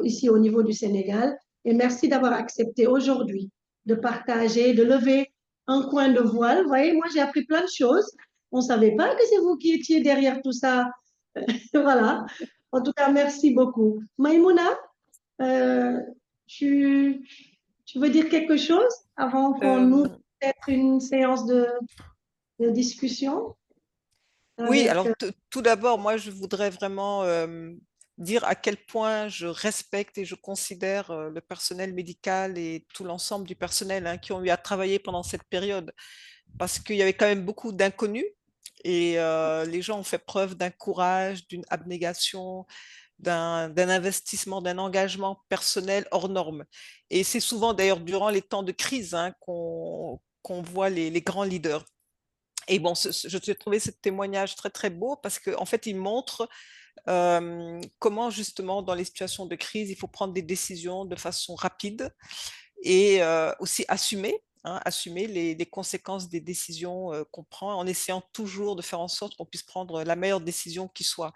ici au niveau du Sénégal. Et merci d'avoir accepté aujourd'hui de partager, de lever un coin de voile. Vous voyez, moi, j'ai appris plein de choses. On ne savait pas que c'est vous qui étiez derrière tout ça. Voilà. En tout cas, merci beaucoup. Maïmouna, euh, tu, tu veux dire quelque chose avant qu'on ouvre peut-être une séance de discussion Oui, avec, alors tout d'abord, moi, je voudrais vraiment dire à quel point je respecte et je considère le personnel médical et tout l'ensemble du personnel qui ont eu à travailler pendant cette période, parce qu'il y avait quand même beaucoup d'inconnus et les gens ont fait preuve d'un courage, d'une abnégation, d'un investissement, d'un engagement personnel hors norme. Et c'est souvent d'ailleurs durant les temps de crise qu'on voit les grands leaders. Et bon, je trouvais ce témoignage très très beau parce qu'en fait, il montre comment justement dans les situations de crise, il faut prendre des décisions de façon rapide et aussi assumer, assumer les conséquences des décisions qu'on prend en essayant toujours de faire en sorte qu'on puisse prendre la meilleure décision qui soit.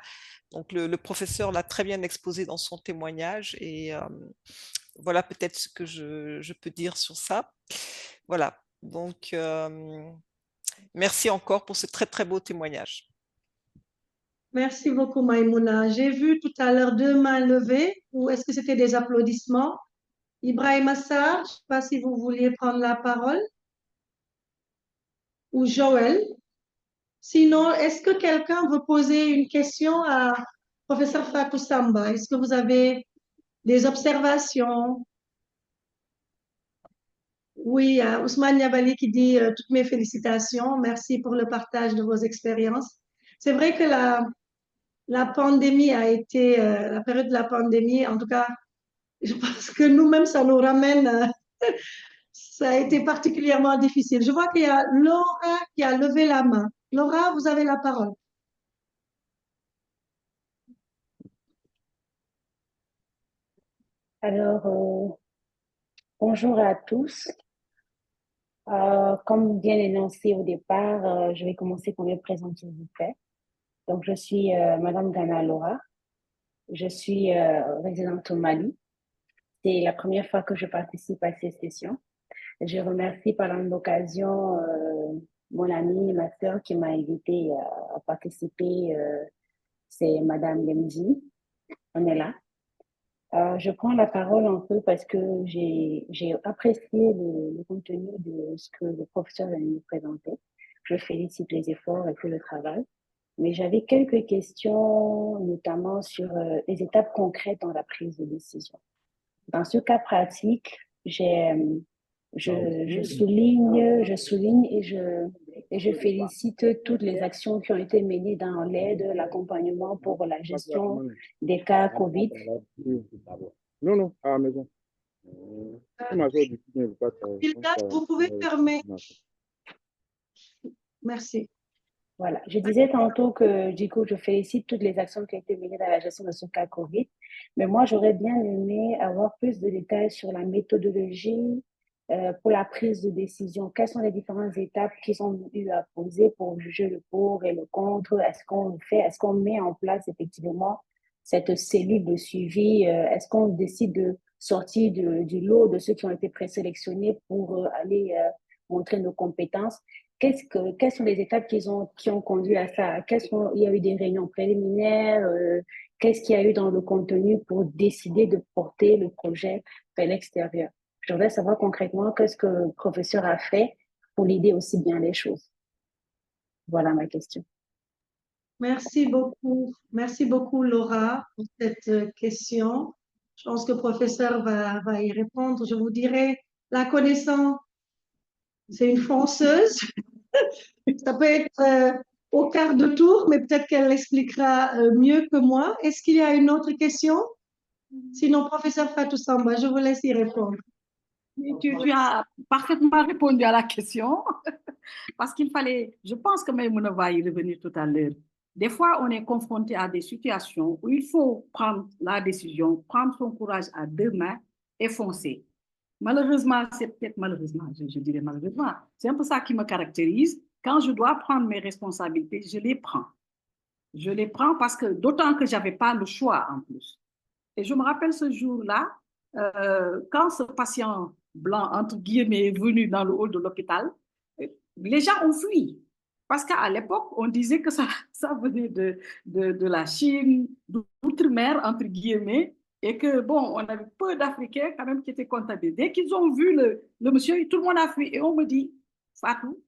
Donc le professeur l'a très bien exposé dans son témoignage et voilà peut-être ce que je peux dire sur ça. Voilà, donc merci encore pour ce très très beau témoignage. Merci beaucoup, Maïmouna. J'ai vu tout à l'heure deux mains levées, ou est-ce que c'était des applaudissements? Ibrahim Assar, je ne sais pas si vous vouliez prendre la parole, ou Joël. Sinon, est-ce que quelqu'un veut poser une question à professeur Fatou Samba? Est-ce que vous avez des observations? Oui, Ousmane Niabali qui dit toutes mes félicitations. Merci pour le partage de vos expériences. C'est vrai que la pandémie a été, la période de la pandémie, en tout cas, je pense que nous-mêmes, ça nous ramène, ça a été particulièrement difficile. Je vois qu'il y a Laura qui a levé la main. Laura, vous avez la parole. Alors, bonjour à tous. Comme bien énoncé au départ, je vais commencer par me présenter, s'il vous plaît. Donc, je suis Madame Gana Laura. Je suis résidente au Mali. C'est la première fois que je participe à ces sessions. Je remercie par l'occasion mon amie, ma sœur qui m'a invitée à participer. C'est Madame Lemdi. On est là. Je prends la parole un peu parce que j'ai apprécié le contenu de ce que le professeur vient de nous présenter. Je félicite les efforts et tout le travail. Mais j'avais quelques questions, notamment sur les étapes concrètes dans la prise de décision. Dans ce cas pratique, je souligne et je félicite toutes les actions qui ont été menées dans l'aide, l'accompagnement pour la gestion des cas COVID. Non, non, à la maison. Vilkas, vous pouvez fermer. Merci. Voilà, je disais tantôt que du coup, je félicite toutes les actions qui ont été menées dans la gestion de ce cas COVID, mais moi, j'aurais bien aimé avoir plus de détails sur la méthodologie pour la prise de décision. Quelles sont les différentes étapes qu'ils ont eu à poser pour juger le pour et le contre? Est-ce qu'on met en place effectivement cette cellule de suivi? Est-ce qu'on décide de sortir du lot de ceux qui ont été présélectionnés pour aller montrer nos compétences? Quelles sont les étapes qui ont conduit à ça? Il y a eu des réunions préliminaires? Qu'est-ce qu'il y a eu dans le contenu pour décider de porter le projet vers l'extérieur? Je voudrais savoir concrètement qu'est-ce que le professeur a fait pour l'idée aussi bien les choses. Voilà ma question. Merci beaucoup. Merci beaucoup, Laura, pour cette question. Je pense que le professeur va y répondre. Je vous dirais, la connaissance, c'est une fonceuse. Ça peut être au quart de tour, mais peut-être qu'elle l'expliquera mieux que moi. Est-ce qu'il y a une autre question? Sinon, professeur Fatou Samba, je vous laisse y répondre. Tu as parfaitement répondu à la question parce qu'il fallait, je pense que Maïmouna va y revenir tout à l'heure. Des fois, on est confronté à des situations où il faut prendre la décision, prendre son courage à deux mains et foncer. Malheureusement, c'est peut-être malheureusement, je dirais malheureusement, c'est un peu ça qui me caractérise. Quand je dois prendre mes responsabilités, je les prends. Je les prends parce que d'autant que je n'avais pas le choix en plus. Et je me rappelle ce jour-là, quand ce patient blanc, entre guillemets, est venu dans le hall de l'hôpital, les gens ont fui. Parce qu'à l'époque, on disait que ça venait de la Chine, d'outre-mer, entre guillemets, et que, bon, on avait peu d'Africains quand même qui étaient contaminés. Dès qu'ils ont vu le monsieur, tout le monde a fui. Et on me dit, Fatou,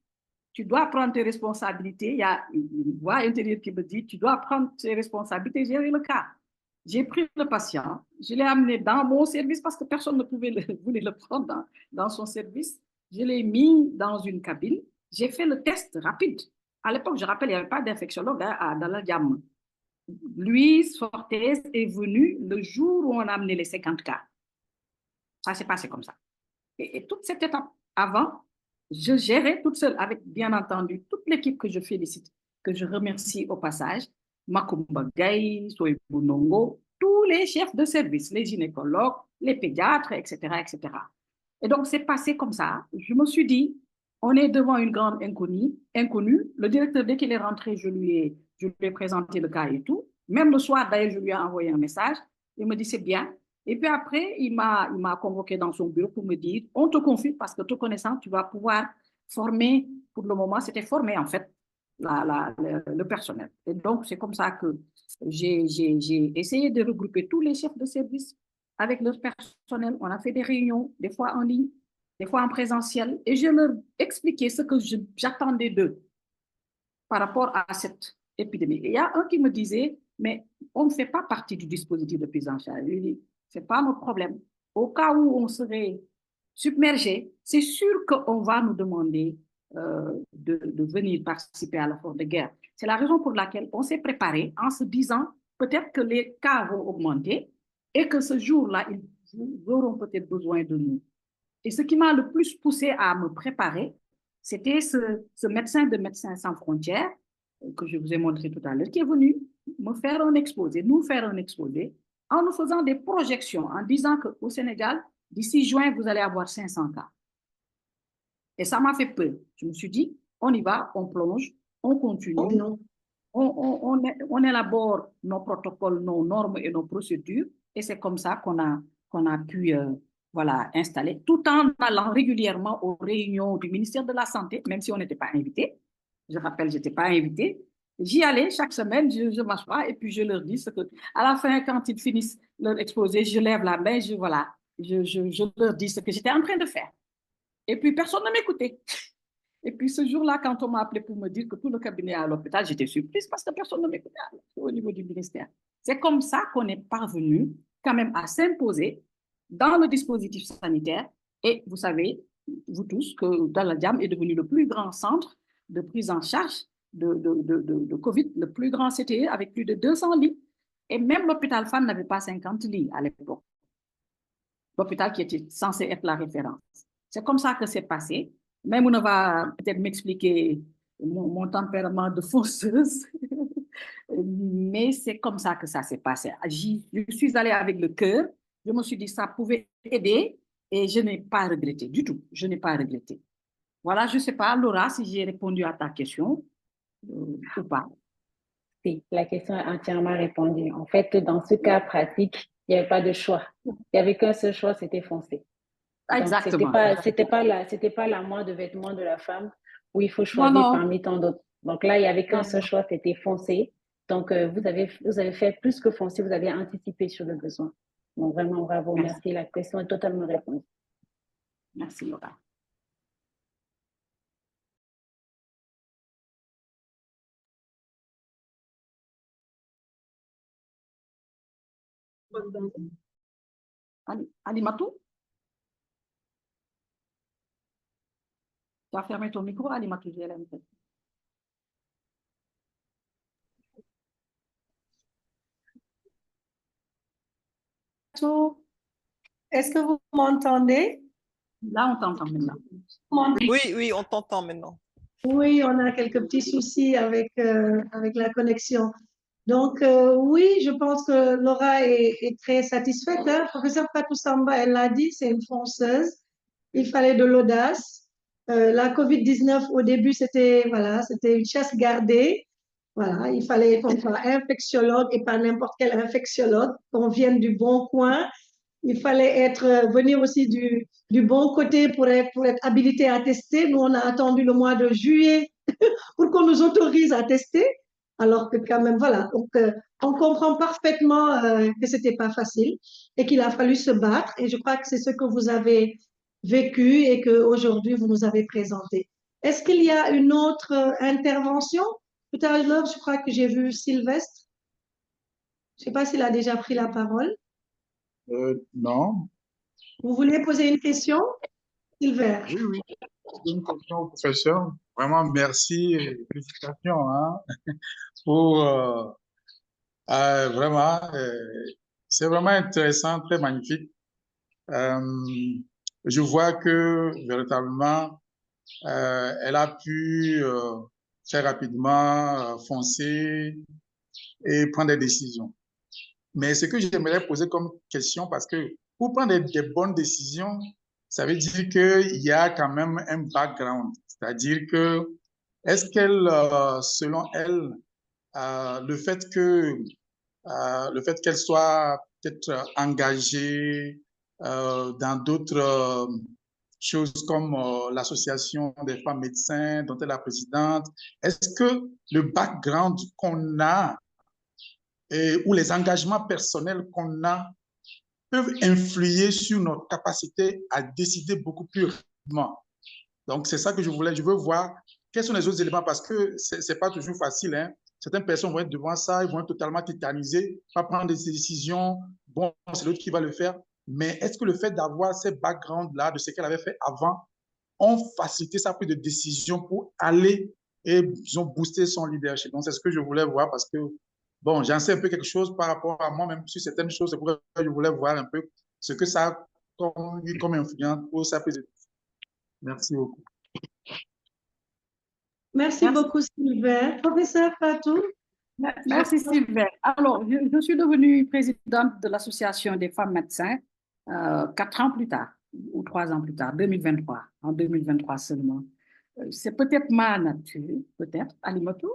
tu dois prendre tes responsabilités. Il y a une voix intérieure qui me dit, tu dois prendre tes responsabilités, gérer le cas. J'ai pris le patient, je l'ai amené dans mon service parce que personne ne voulait le prendre dans son service. Je l'ai mis dans une cabine. J'ai fait le test rapide. À l'époque, je rappelle, il n'y avait pas d'infectiologue dans la gamme. Lui, Fortes, est venu le jour où on a amené les 50 cas. Ça s'est passé comme ça. Et toute cette étape avant, je gérais toute seule avec, bien entendu, toute l'équipe que je félicite, que je remercie au passage. Makumba Gaye, Soebou Nongo, tous les chefs de service, les gynécologues, les pédiatres, etc., etc. Et donc, c'est passé comme ça. Je me suis dit, on est devant une grande inconnue. Le directeur, dès qu'il est rentré, je lui ai présenté le cas et tout. Même le soir, d'ailleurs, je lui ai envoyé un message. Il me dit, c'est bien. Et puis après, il m'a convoqué dans son bureau pour me dire, on te confie parce que te connaissant, tu vas pouvoir former, pour le moment, c'était former en fait, le personnel. Et donc, c'est comme ça que j'ai essayé de regrouper tous les chefs de service avec leur personnel. On a fait des réunions, des fois en ligne, des fois en présentiel, et je leur expliquais ce que j'attendais d'eux par rapport à cette épidémie. Et il y a un qui me disait, mais on ne fait pas partie du dispositif de prise en charge. Je lui dis, ce n'est pas notre problème. Au cas où on serait submergé, c'est sûr qu'on va nous demander de venir participer à l'effort de guerre. C'est la raison pour laquelle on s'est préparé en se disant peut-être que les cas vont augmenter et que ce jour-là, ils auront peut-être besoin de nous. Et ce qui m'a le plus poussé à me préparer, c'était ce médecin de Médecins sans frontières que je vous ai montré tout à l'heure, qui est venu me faire un exposé, nous faire un exposé, en nous faisant des projections, en disant qu'au Sénégal, d'ici juin, vous allez avoir 500 cas. Et ça m'a fait peur. Je me suis dit, on y va, on plonge, on continue, on élabore nos protocoles, nos normes et nos procédures, et c'est comme ça qu'on a pu voilà, installer, tout en allant régulièrement aux réunions du ministère de la Santé, même si on n'était pas invité. Je rappelle, je n'étais pas invité. J'y allais chaque semaine, je m'assois et puis je leur dis ce que... À la fin, quand ils finissent leur exposé, je lève la main, je leur dis ce que j'étais en train de faire. Et puis, personne ne m'écoutait. Et puis, ce jour-là, quand on m'a appelé pour me dire que tout le cabinet est à l'hôpital, j'étais surprise parce que personne ne m'écoutait au niveau du ministère. C'est comme ça qu'on est parvenu quand même à s'imposer dans le dispositif sanitaire. Et vous savez, vous tous, que Daladiam est devenu le plus grand centre de prise en charge de Covid, le plus grand CTE avec plus de 200 lits. Et même l'hôpital Fann n'avait pas 50 lits à l'époque. L'hôpital qui était censé être la référence. C'est comme ça que c'est passé. Même on va peut-être m'expliquer mon tempérament de fonceuse, mais c'est comme ça que ça s'est passé. Je suis allée avec le cœur, je me suis dit ça pouvait aider et je n'ai pas regretté du tout. Je n'ai pas regretté. Voilà, je ne sais pas, Laura, si j'ai répondu à ta question ou pas. Oui, la question est entièrement répondue. En fait, dans ce cas pratique, il n'y avait pas de choix. Il n'y avait qu'un seul choix, c'était foncer. Exactement. C'était pas la mode de vêtements de la femme où il faut choisir parmi tant d'autres. Donc là, il n'y avait qu'un seul choix, c'était foncer. Donc, vous avez fait plus que foncer, vous avez anticipé sur le besoin. Donc, vraiment, bravo, merci. La question est totalement répondue. Merci, Laura. Alimatou? Tu as fermé ton micro, Alimatou, GLM. Est-ce que vous m'entendez? Là, on t'entend maintenant. Oui, on t'entend maintenant. Oui, on a quelques petits soucis avec la connexion. Donc, oui, je pense que Laura est très satisfaite. Hein. Professeur Fatou Samba, elle l'a dit, c'est une fonceuse. Il fallait de l'audace. La COVID-19, au début, c'était une chasse gardée. Voilà, il fallait qu'on soit infectiologue et pas n'importe quel infectiologue, qu'on vienne du bon coin. Il fallait venir aussi du bon côté pour être habilité à tester. Nous, on a attendu le mois de juillet pour qu'on nous autorise à tester. Alors que quand même, voilà, donc on comprend parfaitement que c'était pas facile et qu'il a fallu se battre. Et je crois que c'est ce que vous avez vécu et qu'aujourd'hui, vous nous avez présenté. Est-ce qu'il y a une autre intervention? Tout à l'heure, je crois que j'ai vu Sylvestre. Je ne sais pas s'il a déjà pris la parole. Non. Vous voulez poser une question, Sylvestre? Oui. Une question au professeur. Vraiment, merci et félicitations pour vraiment, c'est vraiment intéressant, très magnifique. Je vois que véritablement, elle a pu très rapidement foncer et prendre des décisions. Mais ce que j'aimerais poser comme question, parce que pour prendre des bonnes décisions, ça veut dire qu'il y a quand même un background. C'est-à-dire que, est-ce qu'elle, selon elle, le fait qu'elle soit peut-être engagée dans d'autres choses comme l'association des femmes médecins dont elle est la présidente. Est-ce que le background qu'on a ou les engagements personnels qu'on a peuvent influer sur notre capacité à décider beaucoup plus rapidement? Donc, c'est ça que je veux voir quels sont les autres éléments parce que ce n'est pas toujours facile. Hein. Certaines personnes vont être devant ça, ils vont être totalement tétanisés, pas prendre des décisions. Bon, c'est l'autre qui va le faire. Mais est-ce que le fait d'avoir ces backgrounds-là, de ce qu'elle avait fait avant, ont facilité sa prise de décision pour aller et disons, booster son leadership? Donc, c'est ce que je voulais voir parce que, bon, j'en sais un peu quelque chose par rapport à moi, même sur certaines choses. C'est pourquoi je voulais voir un peu ce que ça a comme influence pour sa prise de décision. Merci beaucoup. Merci beaucoup, Sylvain. Professeur Fatou. Merci, Sylvain. Alors, je suis devenue présidente de l'Association des femmes médecins 4 ans plus tard, ou 3 ans plus tard, 2023, en 2023 seulement. C'est peut-être ma nature, peut-être, Alimatou.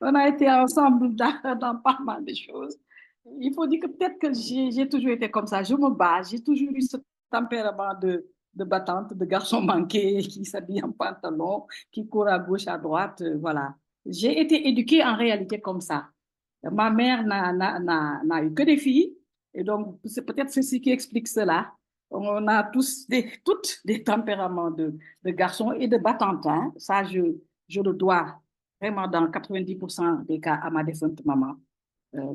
On a été ensemble dans pas mal de choses. Il faut dire que peut-être que j'ai toujours été comme ça. Je me bats, j'ai toujours eu ce tempérament de battante, de garçon manqué, qui s'habille en pantalon, qui court à gauche, à droite, voilà. J'ai été éduquée en réalité comme ça. Ma mère n'a eu que des filles, et donc c'est peut-être ceci qui explique cela. On a toutes des tempéraments de garçons et de battantes. Hein. Ça, je le dois vraiment dans 90% des cas à ma défunte maman,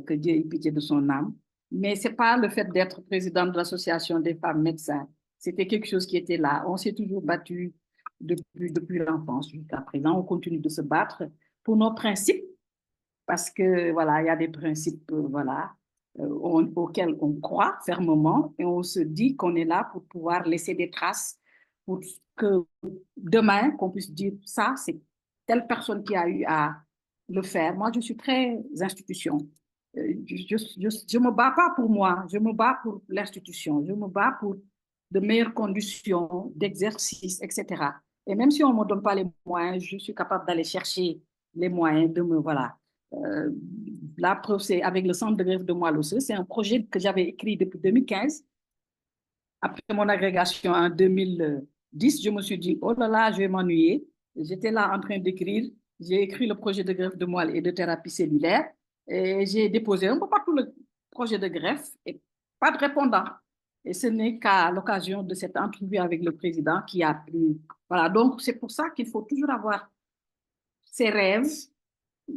que Dieu ait pitié de son âme. Mais ce n'est pas le fait d'être présidente de l'Association des femmes médecins. C'était quelque chose qui était là. On s'est toujours battu depuis l'enfance jusqu'à présent. On continue de se battre pour nos principes, parce que voilà, il y a des principes voilà, auxquels on croit fermement et on se dit qu'on est là pour pouvoir laisser des traces pour que demain, qu'on puisse dire ça, c'est telle personne qui a eu à le faire. Moi, je suis très institution. Je me bats pas pour moi, je me bats pour l'institution, je me bats pour de meilleures conditions d'exercice, etc. Et même si on ne me donne pas les moyens, je suis capable d'aller chercher les moyens de me, voilà. La preuve, c'est avec le centre de greffe de moelle osseuse. C'est un projet que j'avais écrit depuis 2015. Après mon agrégation en 2010, je me suis dit, oh là là, je vais m'ennuyer. J'étais là en train d'écrire. J'ai écrit le projet de greffe de moelle et de thérapie cellulaire. Et j'ai déposé un peu partout le projet de greffe et pas de répondant. Et ce n'est qu'à l'occasion de cette entrevue avec le président qui a pris. Voilà, donc c'est pour ça qu'il faut toujours avoir ses rêves.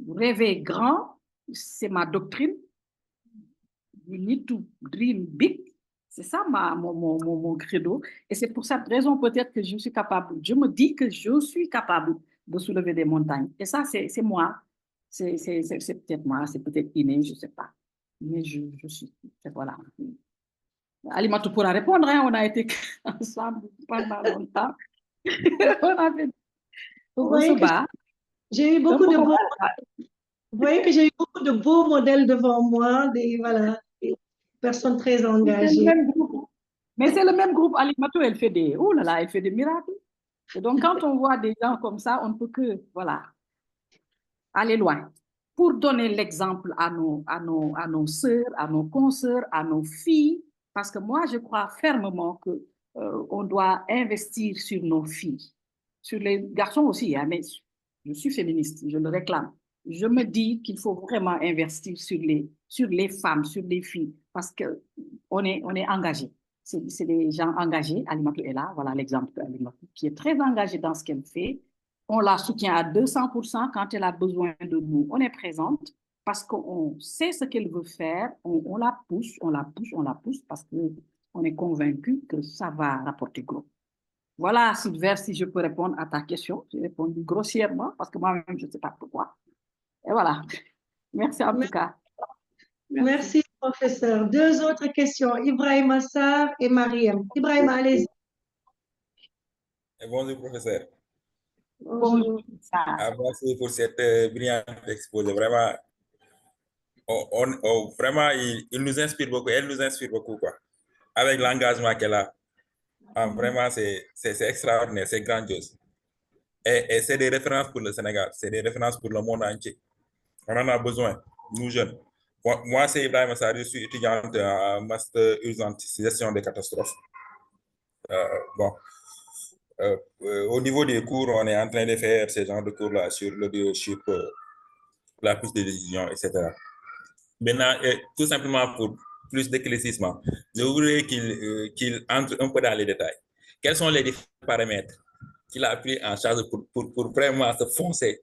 Rêver grand, c'est ma doctrine. You need to dream big. C'est ça mon credo. Et c'est pour cette raison peut-être que je suis capable, je me dis que je suis capable de soulever des montagnes. Et ça, c'est moi. C'est peut-être moi, c'est peut-être inné, je ne sais pas. Mais je suis, voilà. Alimatou pourra répondre, hein, on a été ensemble pendant longtemps. On a fait, on se bat. J'ai eu beaucoup de beaux, vous voyez que j'ai eu beaucoup de beaux modèles devant moi, des personnes très engagées. Mais c'est le même groupe. Alimatou, elle fait des, oh là là, elle fait des miracles. Et donc, quand on voit des gens comme ça, on ne peut que, voilà, aller loin. Pour donner l'exemple à nos sœurs, à nos consoeurs, à nos filles, parce que moi, je crois fermement que on doit investir sur nos filles, sur les garçons aussi, hein, mais je suis féministe, je le réclame. Je me dis qu'il faut vraiment investir sur les femmes, sur les filles, parce qu'on est engagé. C'est des gens engagés. Alimatou est là, voilà l'exemple d'Alimatou, qui est très engagée dans ce qu'elle fait. On la soutient à 200% quand elle a besoin de nous. On est présente parce qu'on sait ce qu'elle veut faire. On la pousse, on la pousse, on la pousse parce qu'on est convaincu que ça va rapporter gros. Voilà, Sylvain, si je peux répondre à ta question. J'ai répondu grossièrement parce que moi-même, je ne sais pas pourquoi. Et voilà. Merci en tout cas. Merci, professeur. 2 autres questions. Ibrahim Assar et Mariam. Ibrahim, allez-y. Bonjour, professeur. Bonjour. Merci pour cette brillante exposé. Vraiment, vraiment il nous inspire beaucoup. Elle nous inspire beaucoup, quoi. Avec l'engagement qu'elle a. Vraiment, c'est extraordinaire, c'est grandiose. Et c'est des références pour le Sénégal, c'est des références pour le monde entier. On en a besoin, nous jeunes. Moi, c'est Ibrahim Assar, je suis étudiante en master urgente gestion des catastrophes. Bon, au niveau des cours, on est en train de faire ce genre de cours-là sur le leadership, la prise de décision, etc. Maintenant, tout simplement pour plus d'éclaircissement, je voudrais qu'il entre un peu dans les détails. Quels sont les différents paramètres qu'il a pris en charge pour vraiment se foncer,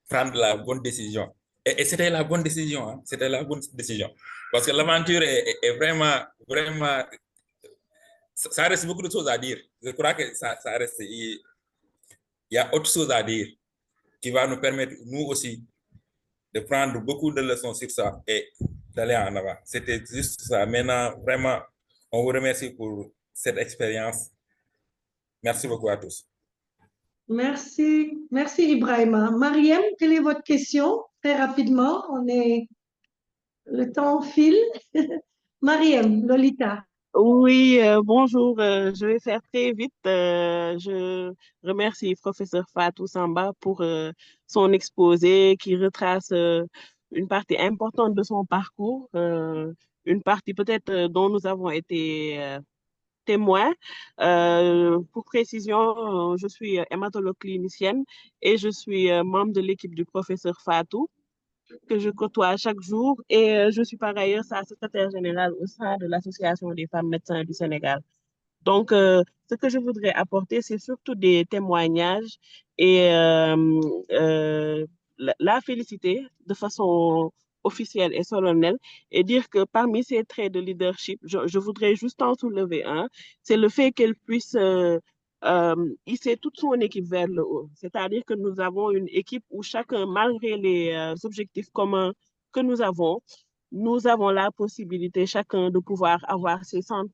prendre la bonne décision? Et c'était la bonne décision, hein? C'était la bonne décision. Parce que l'aventure est vraiment, vraiment, ça reste beaucoup de choses à dire. Je crois que ça reste, il y a autre chose à dire qui va nous permettre, nous aussi, de prendre beaucoup de leçons sur ça et d'aller en avant. C'était juste ça. Maintenant, vraiment, on vous remercie pour cette expérience. Merci beaucoup à tous. Merci. Merci, Ibrahima. Mariam, quelle est votre question? Très rapidement, le temps file. Mariam, Lolita. Oui, bonjour. Je vais faire très vite. Je remercie professeur Fatou Samba pour son exposé qui retrace une partie importante de son parcours, une partie peut-être dont nous avons été témoins. Pour précision, je suis hématologue clinicienne et je suis membre de l'équipe du professeur Fatou que je côtoie chaque jour et je suis par ailleurs sa secrétaire générale au sein de l'Association des femmes médecins du Sénégal. Donc, ce que je voudrais apporter, c'est surtout des témoignages et la féliciter de façon officielle et solennelle et dire que parmi ces traits de leadership, je voudrais juste en soulever un, c'est le fait qu'elle puisse hisser toute son équipe vers le haut. C'est-à-dire que nous avons une équipe où chacun, malgré les objectifs communs que nous avons la possibilité chacun de pouvoir avoir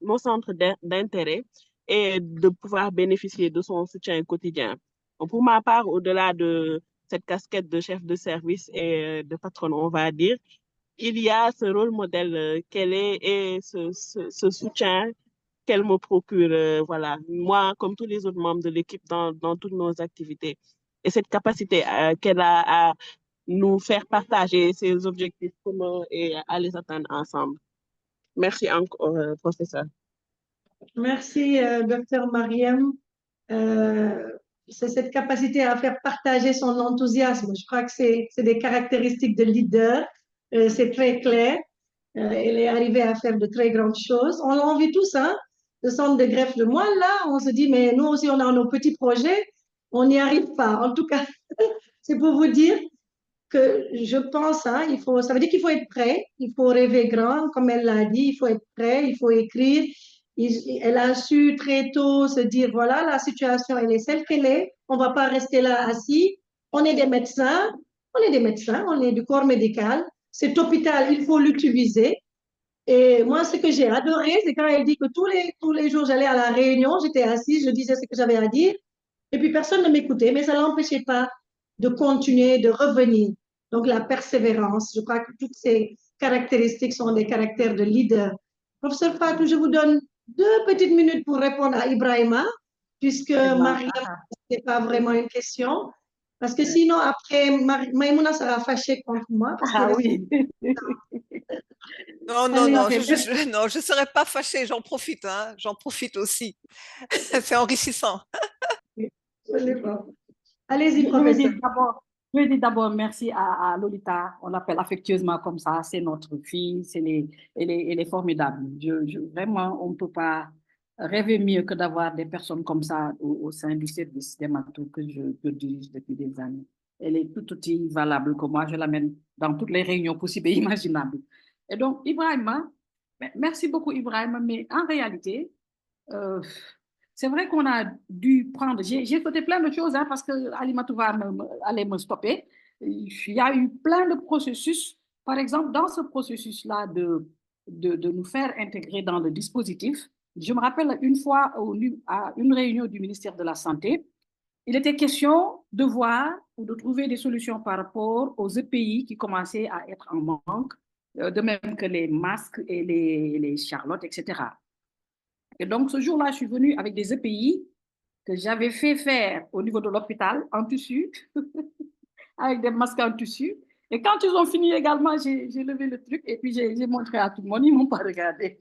nos centres d'intérêt et de pouvoir bénéficier de son soutien quotidien. Donc, pour ma part, au-delà de cette casquette de chef de service et de patron, on va dire, il y a ce rôle modèle qu'elle est et ce soutien qu'elle me procure, voilà, moi comme tous les autres membres de l'équipe dans toutes nos activités. Et cette capacité qu'elle a à nous faire partager ces objectifs communs et à les atteindre ensemble. Merci encore, professeur. Merci, docteur Mariam. C'est cette capacité à faire partager son enthousiasme. Je crois que c'est des caractéristiques de leader. C'est très clair. Elle est arrivée à faire de très grandes choses. On l'a envie tous, hein, le centre de greffe de moelle, là, on se dit, mais nous aussi, on a nos petits projets, on n'y arrive pas. En tout cas, c'est pour vous dire que je pense, hein, ça veut dire qu'il faut être prêt, il faut rêver grand, comme elle l'a dit, il faut être prêt, il faut écrire. Elle a su très tôt se dire, voilà, la situation, elle est celle qu'elle est, on ne va pas rester là assis, on est des médecins, on est du corps médical, cet hôpital, il faut l'utiliser. Et moi, ce que j'ai adoré, c'est quand elle dit que tous les jours, j'allais à la réunion, j'étais assise, je disais ce que j'avais à dire, et puis personne ne m'écoutait, mais ça ne l'empêchait pas de continuer, de revenir. Donc, la persévérance, je crois que toutes ces caractéristiques sont des caractères de leader. Professeur Fatou, je vous donne 2 petites minutes pour répondre à Ibrahima, puisque Mariam, ce n'est pas vraiment une question. Parce que sinon, après, Maïmouna sera fâchée contre moi. Parce oui. Non, non, non, je ne serai pas fâchée, j'en profite, hein, j'en profite aussi. C'est enrichissant. Allez-y, professeur. Je veux dire d'abord merci à Lolita, on l'appelle affectueusement comme ça, c'est notre fille, elle est formidable. Vraiment, on ne peut pas rêver mieux que d'avoir des personnes comme ça au sein du service d'hémato que je dirige depuis des années. Elle est tout aussi valable que moi, je l'amène dans toutes les réunions possibles et imaginables. Et donc, Ibrahima, merci beaucoup Ibrahima, mais en réalité, c'est vrai qu'on a dû prendre, j'ai sauté plein de choses hein, parce que Alimatou va aller me stopper. Il y a eu plein de processus. Par exemple, dans ce processus-là de nous faire intégrer dans le dispositif, je me rappelle une fois à une réunion du ministère de la Santé, il était question de voir ou de trouver des solutions par rapport aux EPI qui commençaient à être en manque, de même que les masques et les charlottes, etc. Et donc, ce jour-là, je suis venue avec des EPI que j'avais fait faire au niveau de l'hôpital en tissu, avec des masques en tissu. Et quand ils ont fini également, j'ai levé le truc et puis j'ai montré à tout le monde, ils ne m'ont pas regardé.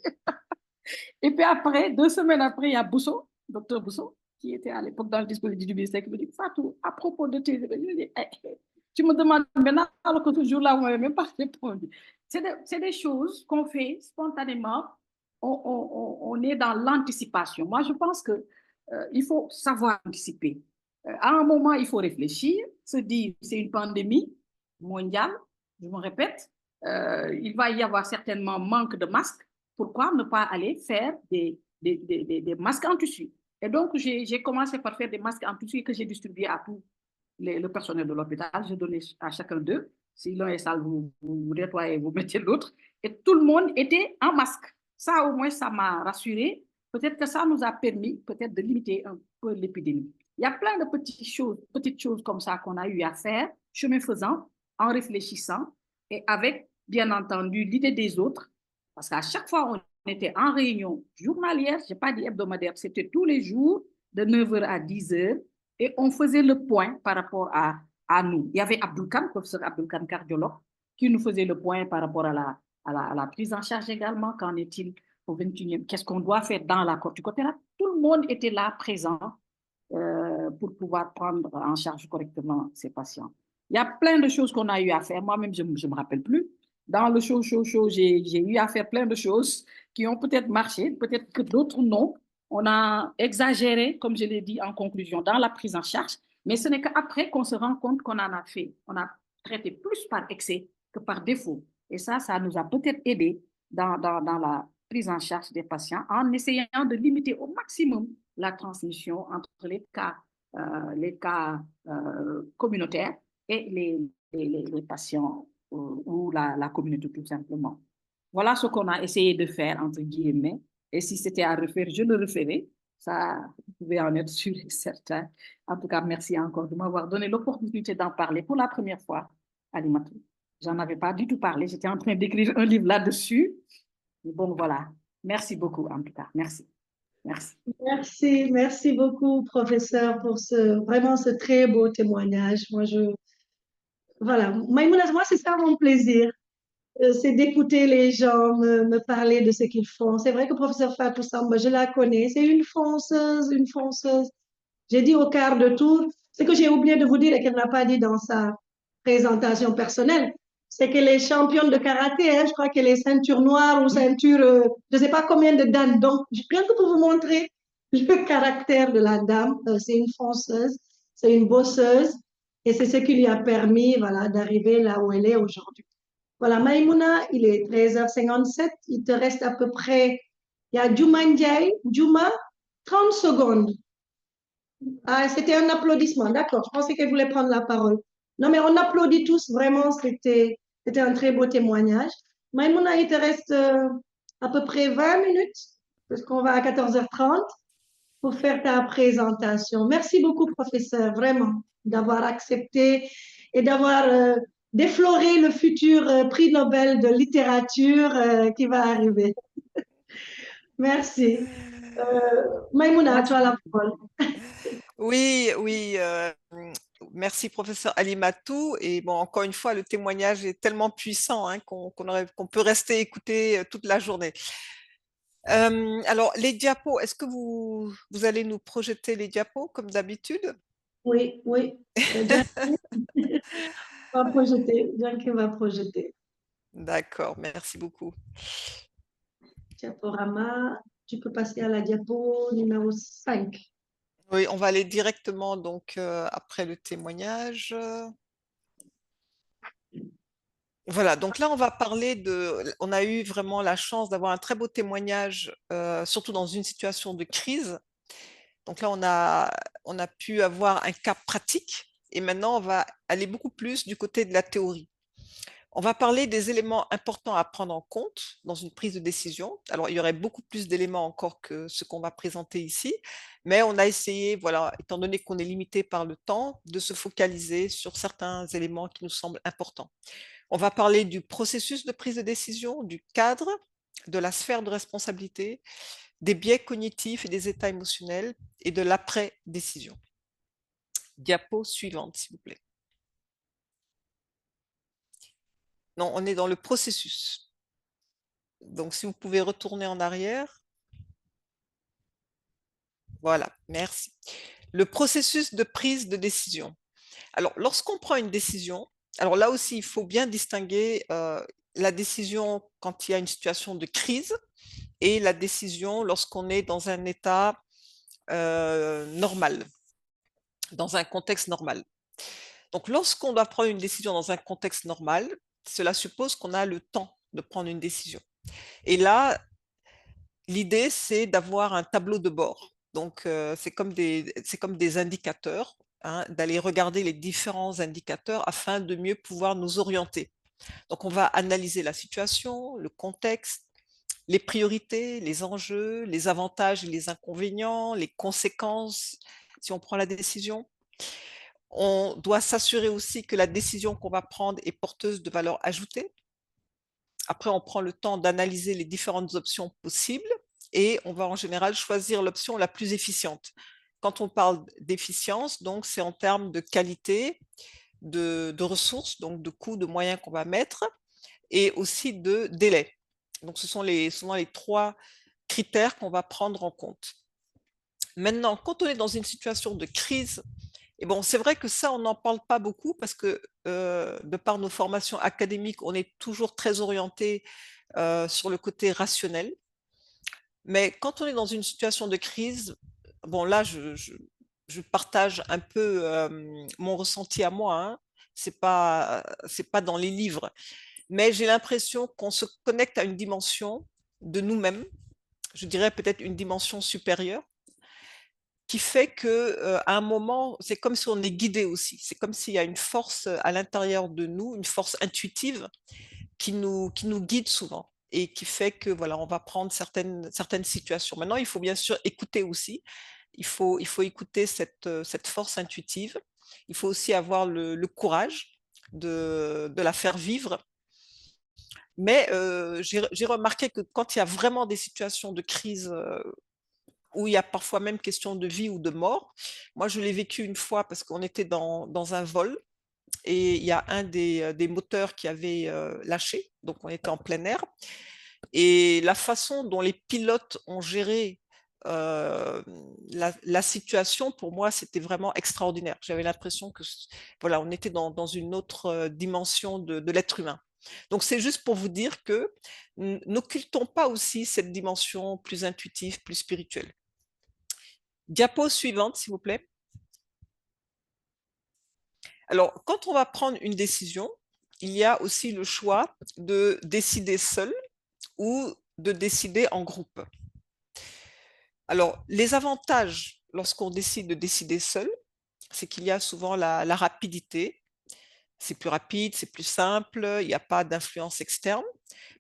Et puis après, 2 semaines après, il y a Bousso docteur Bousson, qui était à l'époque dans le dispositif du ministère, qui me dit, Fatou, à propos de tes... Tu me demandes maintenant, alors que ce jour-là, on ne m'avait même pas répondu. C'est des choses qu'on fait spontanément. On est dans l'anticipation. Moi, je pense que il faut savoir anticiper. À un moment, il faut réfléchir, se dire, c'est une pandémie mondiale, je me répète, il va y avoir certainement manque de masques. Pourquoi ne pas aller faire des masques en tissu? Et donc, j'ai commencé par faire des masques en tissu que j'ai distribués à tout le personnel de l'hôpital. J'ai donné à chacun d'eux. Si l'un est sale, vous nettoyez, vous mettez l'autre. Et tout le monde était en masque. Ça, au moins, ça m'a rassuré. Peut-être que ça nous a permis peut-être de limiter un peu l'épidémie. Il y a plein de petites choses comme ça qu'on a eu à faire, chemin faisant, en réfléchissant et avec, bien entendu, l'idée des autres. Parce qu'à chaque fois, on était en réunion journalière, je n'ai pas dit hebdomadaire, c'était tous les jours de 9h à 10h et on faisait le point par rapport à nous. Il y avait Abdulkan, professeur Abdulkan, cardiologue, qui nous faisait le point par rapport à la prise en charge également. Qu'en est-il au 21e? Qu'est-ce qu'on doit faire dans la corticothérapie? Tout le monde était là, présent, pour pouvoir prendre en charge correctement ces patients. Il y a plein de choses qu'on a eu à faire. Moi-même, je ne me rappelle plus. Dans le show, j'ai eu à faire plein de choses qui ont peut-être marché, peut-être que d'autres non. On a exagéré, comme je l'ai dit en conclusion, dans la prise en charge, mais ce n'est qu'après qu'on se rend compte qu'on en a fait. On a traité plus par excès que par défaut. Et ça nous a peut-être aidé dans la prise en charge des patients en essayant de limiter au maximum la transmission entre les cas communautaires et les patients ou la communauté tout simplement. Voilà ce qu'on a essayé de faire, entre guillemets. Et si c'était à refaire, je le referai. Ça, vous pouvez en être sûr et certain. En tout cas, merci encore de m'avoir donné l'opportunité d'en parler pour la première fois, Alimatou. J'en avais pas du tout parlé. J'étais en train d'écrire un livre là-dessus. Bon, voilà. Merci beaucoup, en tout cas. Merci. Merci. Merci beaucoup, professeur, pour vraiment ce très beau témoignage. Voilà, Maïmouna, moi, c'est ça mon plaisir, c'est d'écouter les gens me parler de ce qu'ils font. C'est vrai que professeur Fatou Samba, je la connais, c'est une fonceuse, une fonceuse. J'ai dit au quart de tour, ce que j'ai oublié de vous dire et qu'elle n'a pas dit dans sa présentation personnelle, c'est qu'elle est championne de karaté, hein, je crois qu'elle est ceinture noire ou ceinture, je ne sais pas combien de dames. Donc, rien que pour vous montrer le caractère de la dame, c'est une fonceuse, c'est une bosseuse, et c'est ce qui lui a permis, voilà, d'arriver là où elle est aujourd'hui. Voilà, Maïmouna, il est 13h57, il te reste à peu près, il y a Djouma Ndiaye, Djouma, 30 secondes. Ah, c'était un applaudissement, d'accord. Je pensais qu'elle voulait prendre la parole. Non, mais on applaudit tous, vraiment, c'était un très beau témoignage. Maïmouna, il te reste à peu près 20 minutes, parce qu'on va à 14h30 pour faire ta présentation. Merci beaucoup, professeur, vraiment, d'avoir accepté et d'avoir défloré le futur prix Nobel de littérature qui va arriver. Merci. Maïmouna, tu as la parole. Oui, merci professeur Alimatou. Et bon, encore une fois, le témoignage est tellement puissant hein, qu'on peut rester écouter toute la journée. Alors, les diapos, est-ce que vous allez nous projeter les diapos comme d'habitude? Oui. Va projeter, Bianca va projeter. D'accord, merci beaucoup. Diaporama, tu peux passer à la diapo numéro 5. Oui, on va aller directement donc après le témoignage. Voilà, donc là, on va parler on a eu vraiment la chance d'avoir un très beau témoignage, surtout dans une situation de crise. Donc là, on a pu avoir un cas pratique et maintenant, on va aller beaucoup plus du côté de la théorie. On va parler des éléments importants à prendre en compte dans une prise de décision. Alors, il y aurait beaucoup plus d'éléments encore que ce qu'on va présenter ici, mais on a essayé, voilà, étant donné qu'on est limité par le temps, de se focaliser sur certains éléments qui nous semblent importants. On va parler du processus de prise de décision, du cadre, de la sphère de responsabilité, des biais cognitifs et des états émotionnels et de l'après-décision. Diapo suivante, s'il vous plaît. Non, on est dans le processus. Donc, si vous pouvez retourner en arrière. Voilà, merci. Le processus de prise de décision. Alors, lorsqu'on prend une décision, alors là aussi, il faut bien distinguer la décision quand il y a une situation de crise et la décision lorsqu'on est dans un état normal, dans un contexte normal. Donc, lorsqu'on doit prendre une décision dans un contexte normal, cela suppose qu'on a le temps de prendre une décision. Et là, l'idée, c'est d'avoir un tableau de bord. Donc, c'est comme des indicateurs, hein, d'aller regarder les différents indicateurs afin de mieux pouvoir nous orienter. Donc, on va analyser la situation, le contexte, les priorités, les enjeux, les avantages et les inconvénients, les conséquences si on prend la décision. On doit s'assurer aussi que la décision qu'on va prendre est porteuse de valeur ajoutée. Après, on prend le temps d'analyser les différentes options possibles et on va en général choisir l'option la plus efficiente. Quand on parle d'efficience, donc c'est en termes de qualité, de ressources, donc de coûts, de moyens qu'on va mettre et aussi de délai. Donc ce sont souvent les 3 critères qu'on va prendre en compte. Maintenant, quand on est dans une situation de crise, et bon, c'est vrai que ça, on n'en parle pas beaucoup parce que de par nos formations académiques, on est toujours très orienté sur le côté rationnel. Mais quand on est dans une situation de crise, bon là, je partage un peu mon ressenti à moi, hein. C'est pas dans les livres, mais j'ai l'impression qu'on se connecte à une dimension de nous-mêmes, je dirais peut-être une dimension supérieure, qui fait que à un moment, c'est comme si on est guidé aussi. C'est comme s'il y a une force à l'intérieur de nous, une force intuitive qui nous guide souvent et qui fait que voilà, on va prendre certaines situations. Maintenant, il faut bien sûr écouter aussi. Il faut écouter cette force intuitive. Il faut aussi avoir le courage de la faire vivre. Mais j'ai remarqué que quand il y a vraiment des situations de crise où il y a parfois même question de vie ou de mort, moi je l'ai vécu une fois parce qu'on était dans un vol et il y a un des moteurs qui avait lâché, donc on était en plein air. Et la façon dont les pilotes ont géré la situation, pour moi, c'était vraiment extraordinaire. J'avais l'impression que voilà, on était dans une autre dimension de l'être humain. Donc, c'est juste pour vous dire que n'occultons pas aussi cette dimension plus intuitive, plus spirituelle. Diapo suivante, s'il vous plaît. Alors, quand on va prendre une décision, il y a aussi le choix de décider seul ou de décider en groupe. Alors, les avantages lorsqu'on décide de décider seul, c'est qu'il y a souvent la rapidité. C'est plus rapide, c'est plus simple, il n'y a pas d'influence externe.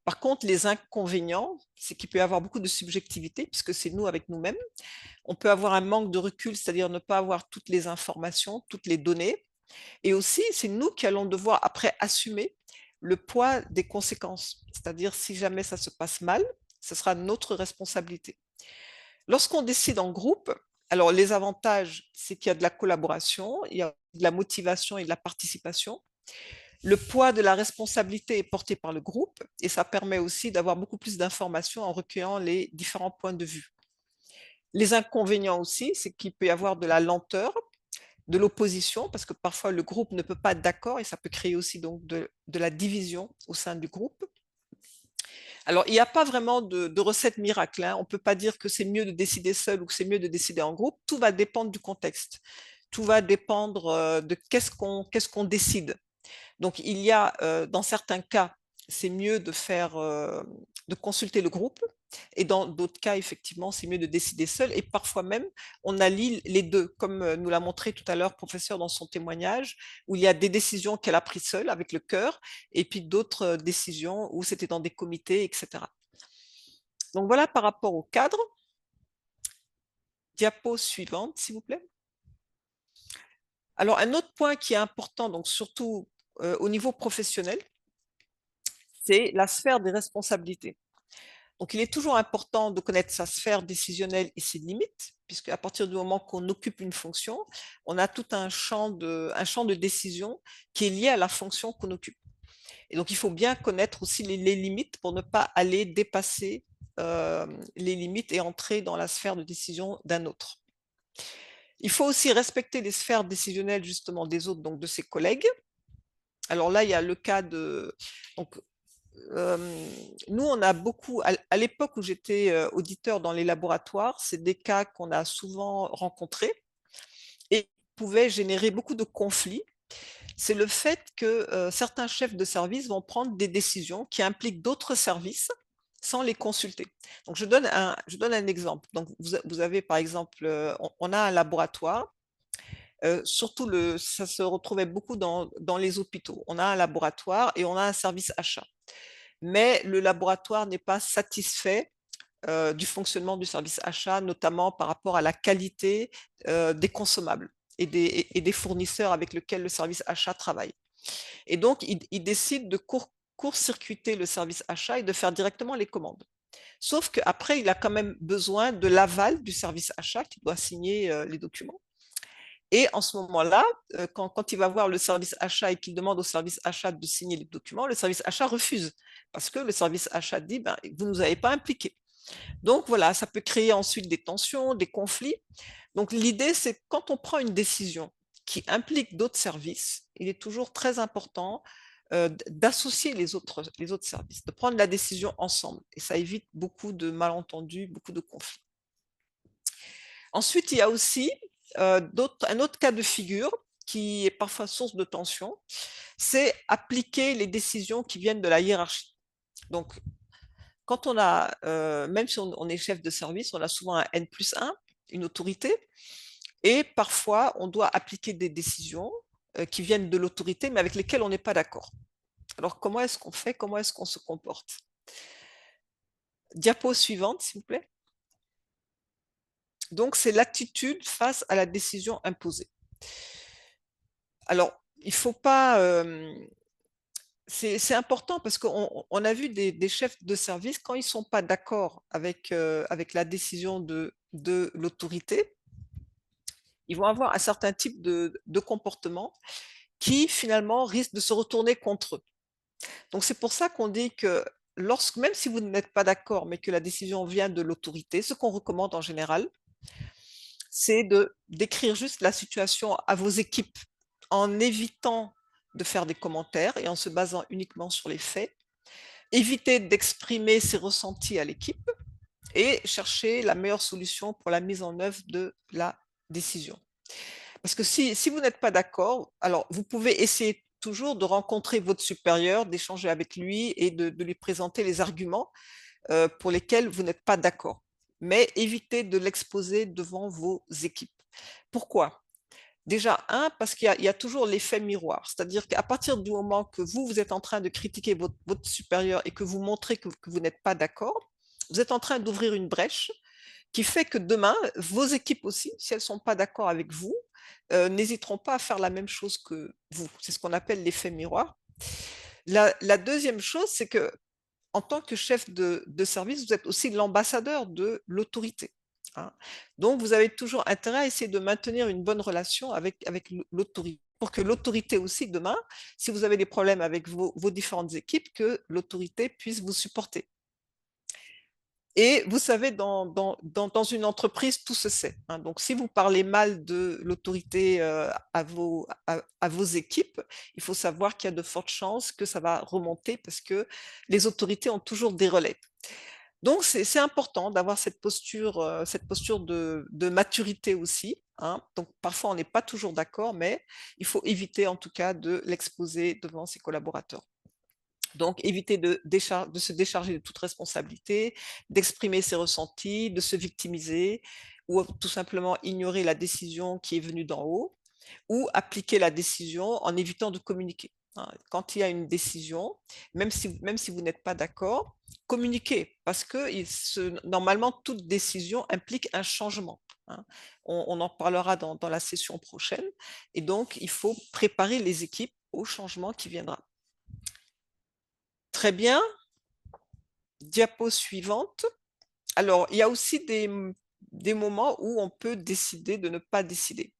Par contre, les inconvénients, c'est qu'il peut y avoir beaucoup de subjectivité, puisque c'est nous avec nous-mêmes. On peut avoir un manque de recul, c'est-à-dire ne pas avoir toutes les informations, toutes les données. Et aussi, c'est nous qui allons devoir après assumer le poids des conséquences. C'est-à-dire, si jamais ça se passe mal, ce sera notre responsabilité. Lorsqu'on décide en groupe, alors les avantages, c'est qu'il y a de la collaboration, il y a de la motivation et de la participation. Le poids de la responsabilité est porté par le groupe et ça permet aussi d'avoir beaucoup plus d'informations en recueillant les différents points de vue. Les inconvénients aussi, c'est qu'il peut y avoir de la lenteur, de l'opposition, parce que parfois le groupe ne peut pas être d'accord et ça peut créer aussi donc de la division au sein du groupe. Alors, il n'y a pas vraiment de recette miracle, hein. On ne peut pas dire que c'est mieux de décider seul ou que c'est mieux de décider en groupe. Tout va dépendre du contexte. Tout va dépendre de qu'est-ce qu'on décide. Donc, il y a, dans certains cas, c'est mieux de consulter le groupe. Et dans d'autres cas, effectivement, c'est mieux de décider seul. Et parfois même, on allie les deux, comme nous l'a montré tout à l'heure, professeur, dans son témoignage, où il y a des décisions qu'elle a prises seule avec le cœur, et puis d'autres décisions où c'était dans des comités, etc. Donc voilà par rapport au cadre. Diapo suivante, s'il vous plaît. Alors, un autre point qui est important, donc surtout au niveau professionnel, c'est la sphère des responsabilités. Donc, il est toujours important de connaître sa sphère décisionnelle et ses limites, puisque à partir du moment qu'on occupe une fonction, on a tout un champ de décision qui est lié à la fonction qu'on occupe. Et donc, il faut bien connaître aussi les limites pour ne pas aller dépasser les limites et entrer dans la sphère de décision d'un autre. Il faut aussi respecter les sphères décisionnelles justement des autres, donc de ses collègues. Alors là, il y a le cas de... Donc, nous, on a beaucoup, à l'époque où j'étais auditeur dans les laboratoires, c'est des cas qu'on a souvent rencontrés et qui pouvaient générer beaucoup de conflits. C'est le fait que certains chefs de service vont prendre des décisions qui impliquent d'autres services sans les consulter. Donc, je donne un exemple. Donc, vous avez par exemple, on a un laboratoire, surtout ça se retrouvait beaucoup dans les hôpitaux. On a un laboratoire et on a un service achat. Mais le laboratoire n'est pas satisfait du fonctionnement du service achat, notamment par rapport à la qualité des consommables et des fournisseurs avec lesquels le service achat travaille. Et donc, il décide de court-circuiter le service achat et de faire directement les commandes. Sauf qu'après, il a quand même besoin de l'aval du service achat qui doit signer les documents. Et en ce moment-là, quand il va voir le service achat et qu'il demande au service achat de signer les documents, le service achat refuse parce que le service achat dit ben, vous ne nous avez pas impliqués. Donc voilà, ça peut créer ensuite des tensions, des conflits. Donc l'idée, c'est quand on prend une décision qui implique d'autres services, il est toujours très important d'associer les autres services, de prendre la décision ensemble. Et ça évite beaucoup de malentendus, beaucoup de conflits. Ensuite, il y a aussi un autre cas de figure qui est parfois source de tension, c'est appliquer les décisions qui viennent de la hiérarchie. Donc, quand on a, même si on est chef de service, on a souvent un N+1, une autorité, et parfois on doit appliquer des décisions qui viennent de l'autorité, mais avec lesquelles on n'est pas d'accord. Alors, comment est-ce qu'on fait? Comment est-ce qu'on se comporte? Diapo suivante, s'il vous plaît. Donc, c'est l'attitude face à la décision imposée. Alors, il ne faut pas... c'est important parce qu'on a vu des chefs de service, quand ils ne sont pas d'accord avec la décision de l'autorité, ils vont avoir un certain type de comportement qui finalement risque de se retourner contre eux. Donc c'est pour ça qu'on dit que même si vous n'êtes pas d'accord, mais que la décision vient de l'autorité, ce qu'on recommande en général, c'est d'écrire juste la situation à vos équipes en évitant de faire des commentaires et en se basant uniquement sur les faits, éviter d'exprimer ses ressentis à l'équipe et chercher la meilleure solution pour la mise en œuvre de la décision. Parce que si vous n'êtes pas d'accord, alors vous pouvez essayer toujours de rencontrer votre supérieur, d'échanger avec lui et de lui présenter les arguments pour lesquels vous n'êtes pas d'accord. Mais évitez de l'exposer devant vos équipes. Pourquoi? Déjà, parce qu'il y a toujours l'effet miroir, c'est-à-dire qu'à partir du moment que vous êtes en train de critiquer votre supérieur et que vous montrez que vous n'êtes pas d'accord, vous êtes en train d'ouvrir une brèche qui fait que demain, vos équipes aussi, si elles ne sont pas d'accord avec vous, n'hésiteront pas à faire la même chose que vous. C'est ce qu'on appelle l'effet miroir. La deuxième chose, c'est que en tant que chef de service, vous êtes aussi l'ambassadeur de l'autorité. Hein. Donc, vous avez toujours intérêt à essayer de maintenir une bonne relation avec l'autorité, pour que l'autorité aussi, demain, si vous avez des problèmes avec vos différentes équipes, que l'autorité puisse vous supporter. Et vous savez, dans une entreprise, tout se sait. Hein. Donc, si vous parlez mal de l'autorité à vos équipes, il faut savoir qu'il y a de fortes chances que ça va remonter parce que les autorités ont toujours des relais. Donc, c'est important d'avoir cette posture de maturité aussi. Hein. Donc, parfois, on n'est pas toujours d'accord, mais il faut éviter en tout cas de l'exposer devant ses collaborateurs. Donc, éviter de se décharger de toute responsabilité, d'exprimer ses ressentis, de se victimiser ou tout simplement ignorer la décision qui est venue d'en haut ou appliquer la décision en évitant de communiquer. Quand il y a une décision, même si vous n'êtes pas d'accord, communiquez parce que normalement, toute décision implique un changement. Hein. On en parlera dans la session prochaine et donc, il faut préparer les équipes au changement qui viendra. Très bien. Diapo suivante. Alors, il y a aussi des moments où on peut décider de ne pas décider,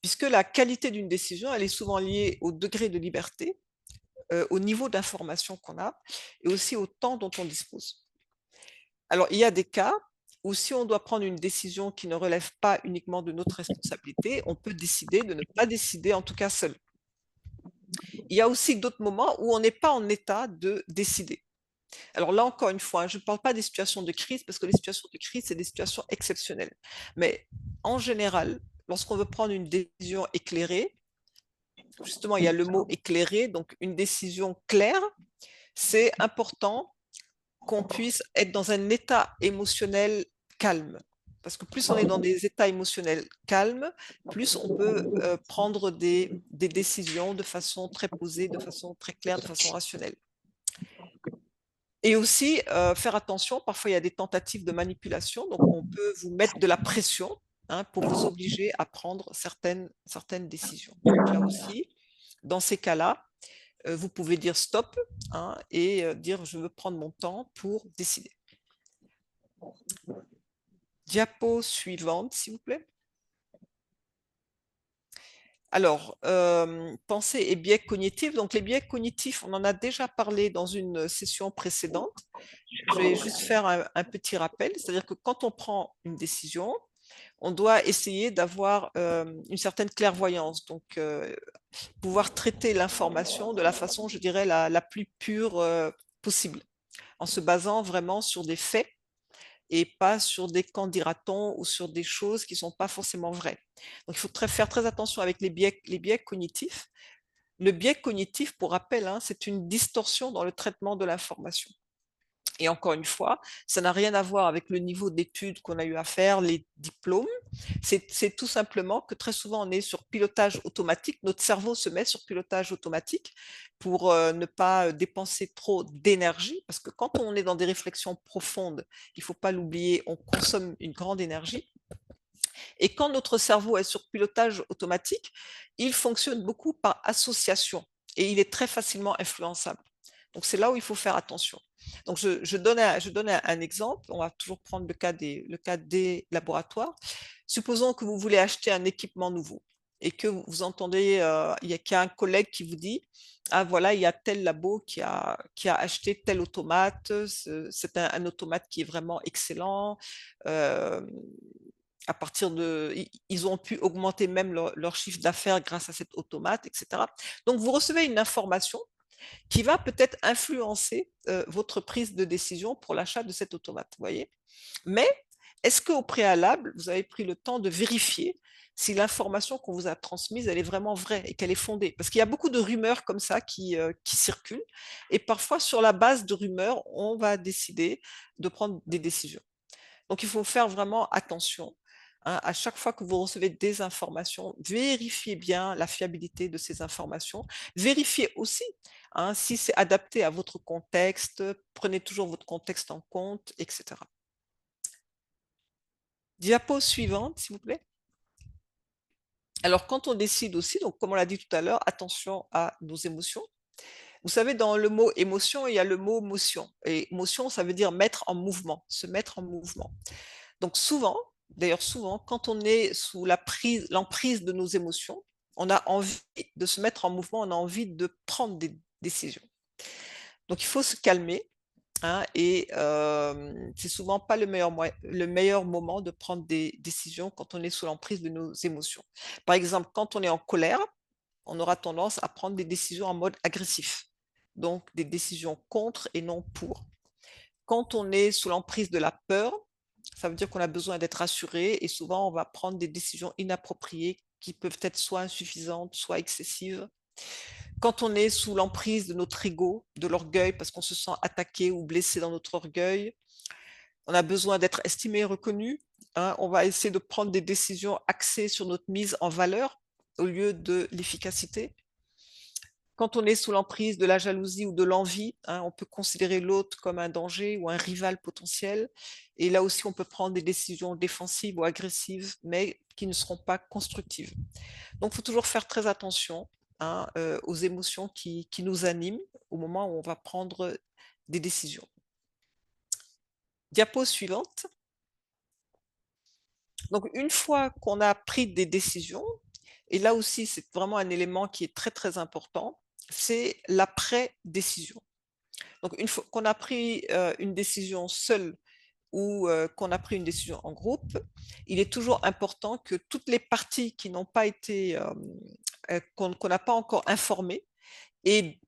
puisque la qualité d'une décision, elle est souvent liée au degré de liberté, au niveau d'information qu'on a, et aussi au temps dont on dispose. Alors, il y a des cas ou si on doit prendre une décision qui ne relève pas uniquement de notre responsabilité, on peut décider de ne pas décider, en tout cas seul. Il y a aussi d'autres moments où on n'est pas en état de décider. Alors là, encore une fois, je ne parle pas des situations de crise, parce que les situations de crise, c'est des situations exceptionnelles. Mais en général, lorsqu'on veut prendre une décision éclairée, justement, il y a le mot éclairé, donc une décision claire, c'est important qu'on puisse être dans un état émotionnel calme. Parce que plus on est dans des états émotionnels calmes, plus on peut prendre des décisions de façon très posée, de façon très claire, de façon rationnelle. Et aussi, faire attention, parfois il y a des tentatives de manipulation, donc on peut vous mettre de la pression pour vous obliger à prendre certaines décisions. Donc là aussi, dans ces cas-là, vous pouvez dire stop et dire je veux prendre mon temps pour décider. Diapo suivante, s'il vous plaît. Alors, pensée et biais cognitifs. Donc, les biais cognitifs, on en a déjà parlé dans une session précédente. Je vais juste faire un petit rappel. C'est-à-dire que quand on prend une décision, on doit essayer d'avoir une certaine clairvoyance. Donc, pouvoir traiter l'information de la façon, je dirais, la plus pure possible, en se basant vraiment sur des faits et pas sur des qu'en dira-t-on ou sur des choses qui ne sont pas forcément vraies. Donc, il faut faire très attention avec les biais cognitifs. Le biais cognitif, pour rappel, c'est une distorsion dans le traitement de l'information. Et encore une fois, ça n'a rien à voir avec le niveau d'études qu'on a eu à faire, les diplômes. C'est tout simplement que très souvent, on est sur pilotage automatique. Notre cerveau se met sur pilotage automatique pour ne pas dépenser trop d'énergie. Parce que quand on est dans des réflexions profondes, il ne faut pas l'oublier, on consomme une grande énergie. Et quand notre cerveau est sur pilotage automatique, il fonctionne beaucoup par association et il est très facilement influençable. Donc, c'est là où il faut faire attention. Donc, je donne un exemple. On va toujours prendre le cas des laboratoires. Supposons que vous voulez acheter un équipement nouveau et que vous entendez qu'il y a un collègue qui vous dit « Ah voilà, il y a tel labo qui a acheté tel automate. C'est un automate qui est vraiment excellent. » À partir ils ont pu augmenter même leur chiffre d'affaires grâce à cet automate, etc. Donc, vous recevez une information qui va peut-être influencer votre prise de décision pour l'achat de cet automate, vous voyez. Mais est-ce qu'au préalable, vous avez pris le temps de vérifier si l'information qu'on vous a transmise, elle est vraiment vraie et qu'elle est fondée? Parce qu'il y a beaucoup de rumeurs comme ça qui circulent et parfois, sur la base de rumeurs, on va décider de prendre des décisions. Donc, il faut faire vraiment attention. À chaque fois que vous recevez des informations, vérifiez bien la fiabilité de ces informations. Vérifiez aussi si c'est adapté à votre contexte. Prenez toujours votre contexte en compte, etc. Diapo suivante, s'il vous plaît. Alors, quand on décide aussi, donc comme on l'a dit tout à l'heure, attention à nos émotions. Vous savez, dans le mot émotion, il y a le mot motion. Et motion, ça veut dire mettre en mouvement, se mettre en mouvement. Donc souvent, quand on est sous l'emprise de nos émotions, on a envie de se mettre en mouvement, on a envie de prendre des décisions. Donc il faut se calmer et c'est souvent pas le meilleur moment de prendre des décisions quand on est sous l'emprise de nos émotions. Par exemple, quand on est en colère, on aura tendance à prendre des décisions en mode agressif, donc des décisions contre et non pour. Quand on est sous l'emprise de la peur, ça veut dire qu'on a besoin d'être rassuré et souvent on va prendre des décisions inappropriées qui peuvent être soit insuffisantes, soit excessives. Quand on est sous l'emprise de notre ego, de l'orgueil, parce qu'on se sent attaqué ou blessé dans notre orgueil, on a besoin d'être estimé et reconnu. On va essayer de prendre des décisions axées sur notre mise en valeur au lieu de l'efficacité. Quand on est sous l'emprise de la jalousie ou de l'envie, on peut considérer l'autre comme un danger ou un rival potentiel. Et là aussi, on peut prendre des décisions défensives ou agressives, mais qui ne seront pas constructives. Donc, il faut toujours faire très attention aux émotions qui nous animent au moment où on va prendre des décisions. Diapo suivante. Donc, une fois qu'on a pris des décisions, et là aussi, c'est vraiment un élément qui est très, très important, c'est l'après-décision. Donc, une fois qu'on a pris une décision seule ou qu'on a pris une décision en groupe, il est toujours important que toutes les parties qui n'ont pas été, qu'on n'a pas encore informées, et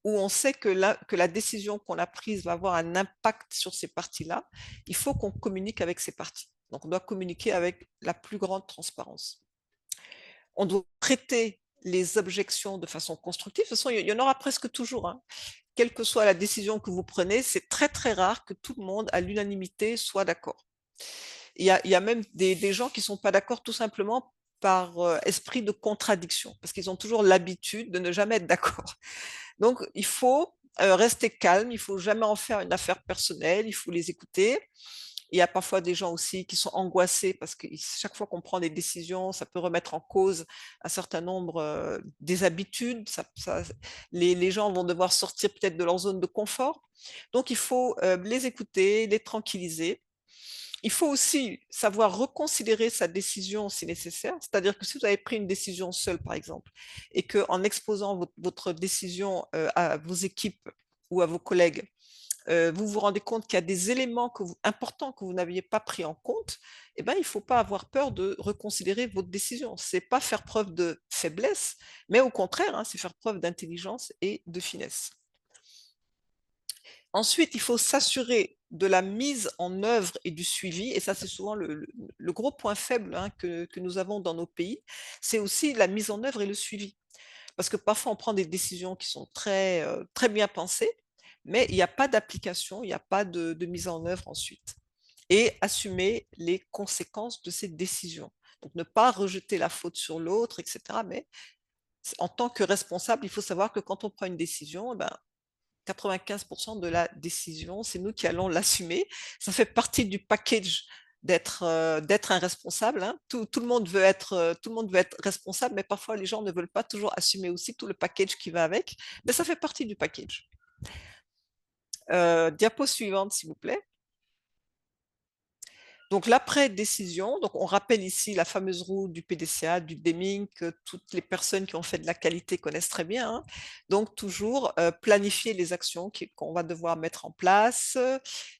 où on sait que la décision qu'on a prise va avoir un impact sur ces parties-là, il faut qu'on communique avec ces parties. Donc, on doit communiquer avec la plus grande transparence. On doit traiter les objections de façon constructive. De toute façon, il y en aura presque toujours, hein. Quelle que soit la décision que vous prenez, c'est très, très rare que tout le monde, à l'unanimité, soit d'accord. Il y a même des gens qui ne sont pas d'accord tout simplement par esprit de contradiction, parce qu'ils ont toujours l'habitude de ne jamais être d'accord. Donc, il faut rester calme, il ne faut jamais en faire une affaire personnelle, il faut les écouter. Il y a parfois des gens aussi qui sont angoissés parce que chaque fois qu'on prend des décisions, ça peut remettre en cause un certain nombre des habitudes. Les gens vont devoir sortir peut-être de leur zone de confort. Donc, il faut les écouter, les tranquilliser. Il faut aussi savoir reconsidérer sa décision si nécessaire. C'est-à-dire que si vous avez pris une décision seule, par exemple, et qu'en exposant votre décision à vos équipes ou à vos collègues, vous vous rendez compte qu'il y a des éléments importants que vous n'aviez pas pris en compte, eh ben, il ne faut pas avoir peur de reconsidérer votre décision. Ce n'est pas faire preuve de faiblesse, mais au contraire, hein, c'est faire preuve d'intelligence et de finesse. Ensuite, il faut s'assurer de la mise en œuvre et du suivi, et ça c'est souvent le gros point faible, hein, que nous avons dans nos pays, c'est aussi la mise en œuvre et le suivi. Parce que parfois on prend des décisions qui sont très, très bien pensées, mais il n'y a pas d'application, il n'y a pas de mise en œuvre ensuite. Et assumer les conséquences de ces décisions. Donc ne pas rejeter la faute sur l'autre, etc. Mais en tant que responsable, il faut savoir que quand on prend une décision, ben, 95% de la décision, c'est nous qui allons l'assumer. Ça fait partie du package d'être un responsable, hein. Tout le monde veut être responsable, mais parfois les gens ne veulent pas toujours assumer aussi tout le package qui va avec, mais ça fait partie du package. Diapo suivante, s'il vous plaît. Donc l'après-décision, donc on rappelle ici la fameuse roue du PDCA, du Deming, que toutes les personnes qui ont fait de la qualité connaissent très bien, hein. Donc toujours planifier les actions qu'on va devoir mettre en place,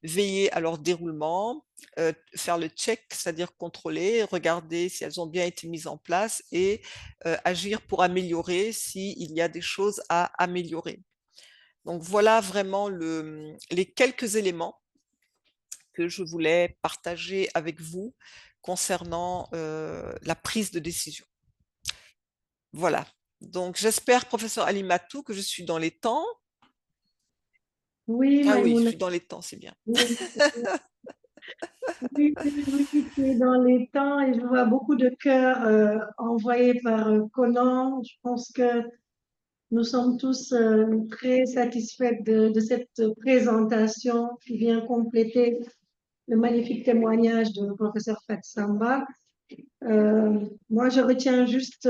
veiller à leur déroulement, faire le check, c'est-à-dire contrôler, regarder si elles ont bien été mises en place et agir pour améliorer s'il y a des choses à améliorer. Donc voilà vraiment les quelques éléments que je voulais partager avec vous concernant la prise de décision. Voilà. Donc, j'espère, professeur Alimatou, que je suis dans les temps. Oui, Ah oui, je Maïmouna. suis dans les temps, c'est bien. Oui, tu es dans les temps et je vois beaucoup de cœurs envoyés par Conan. Je pense que nous sommes tous très satisfaits de cette présentation qui vient compléter le magnifique témoignage de professeur Fatsamba. Moi, je retiens juste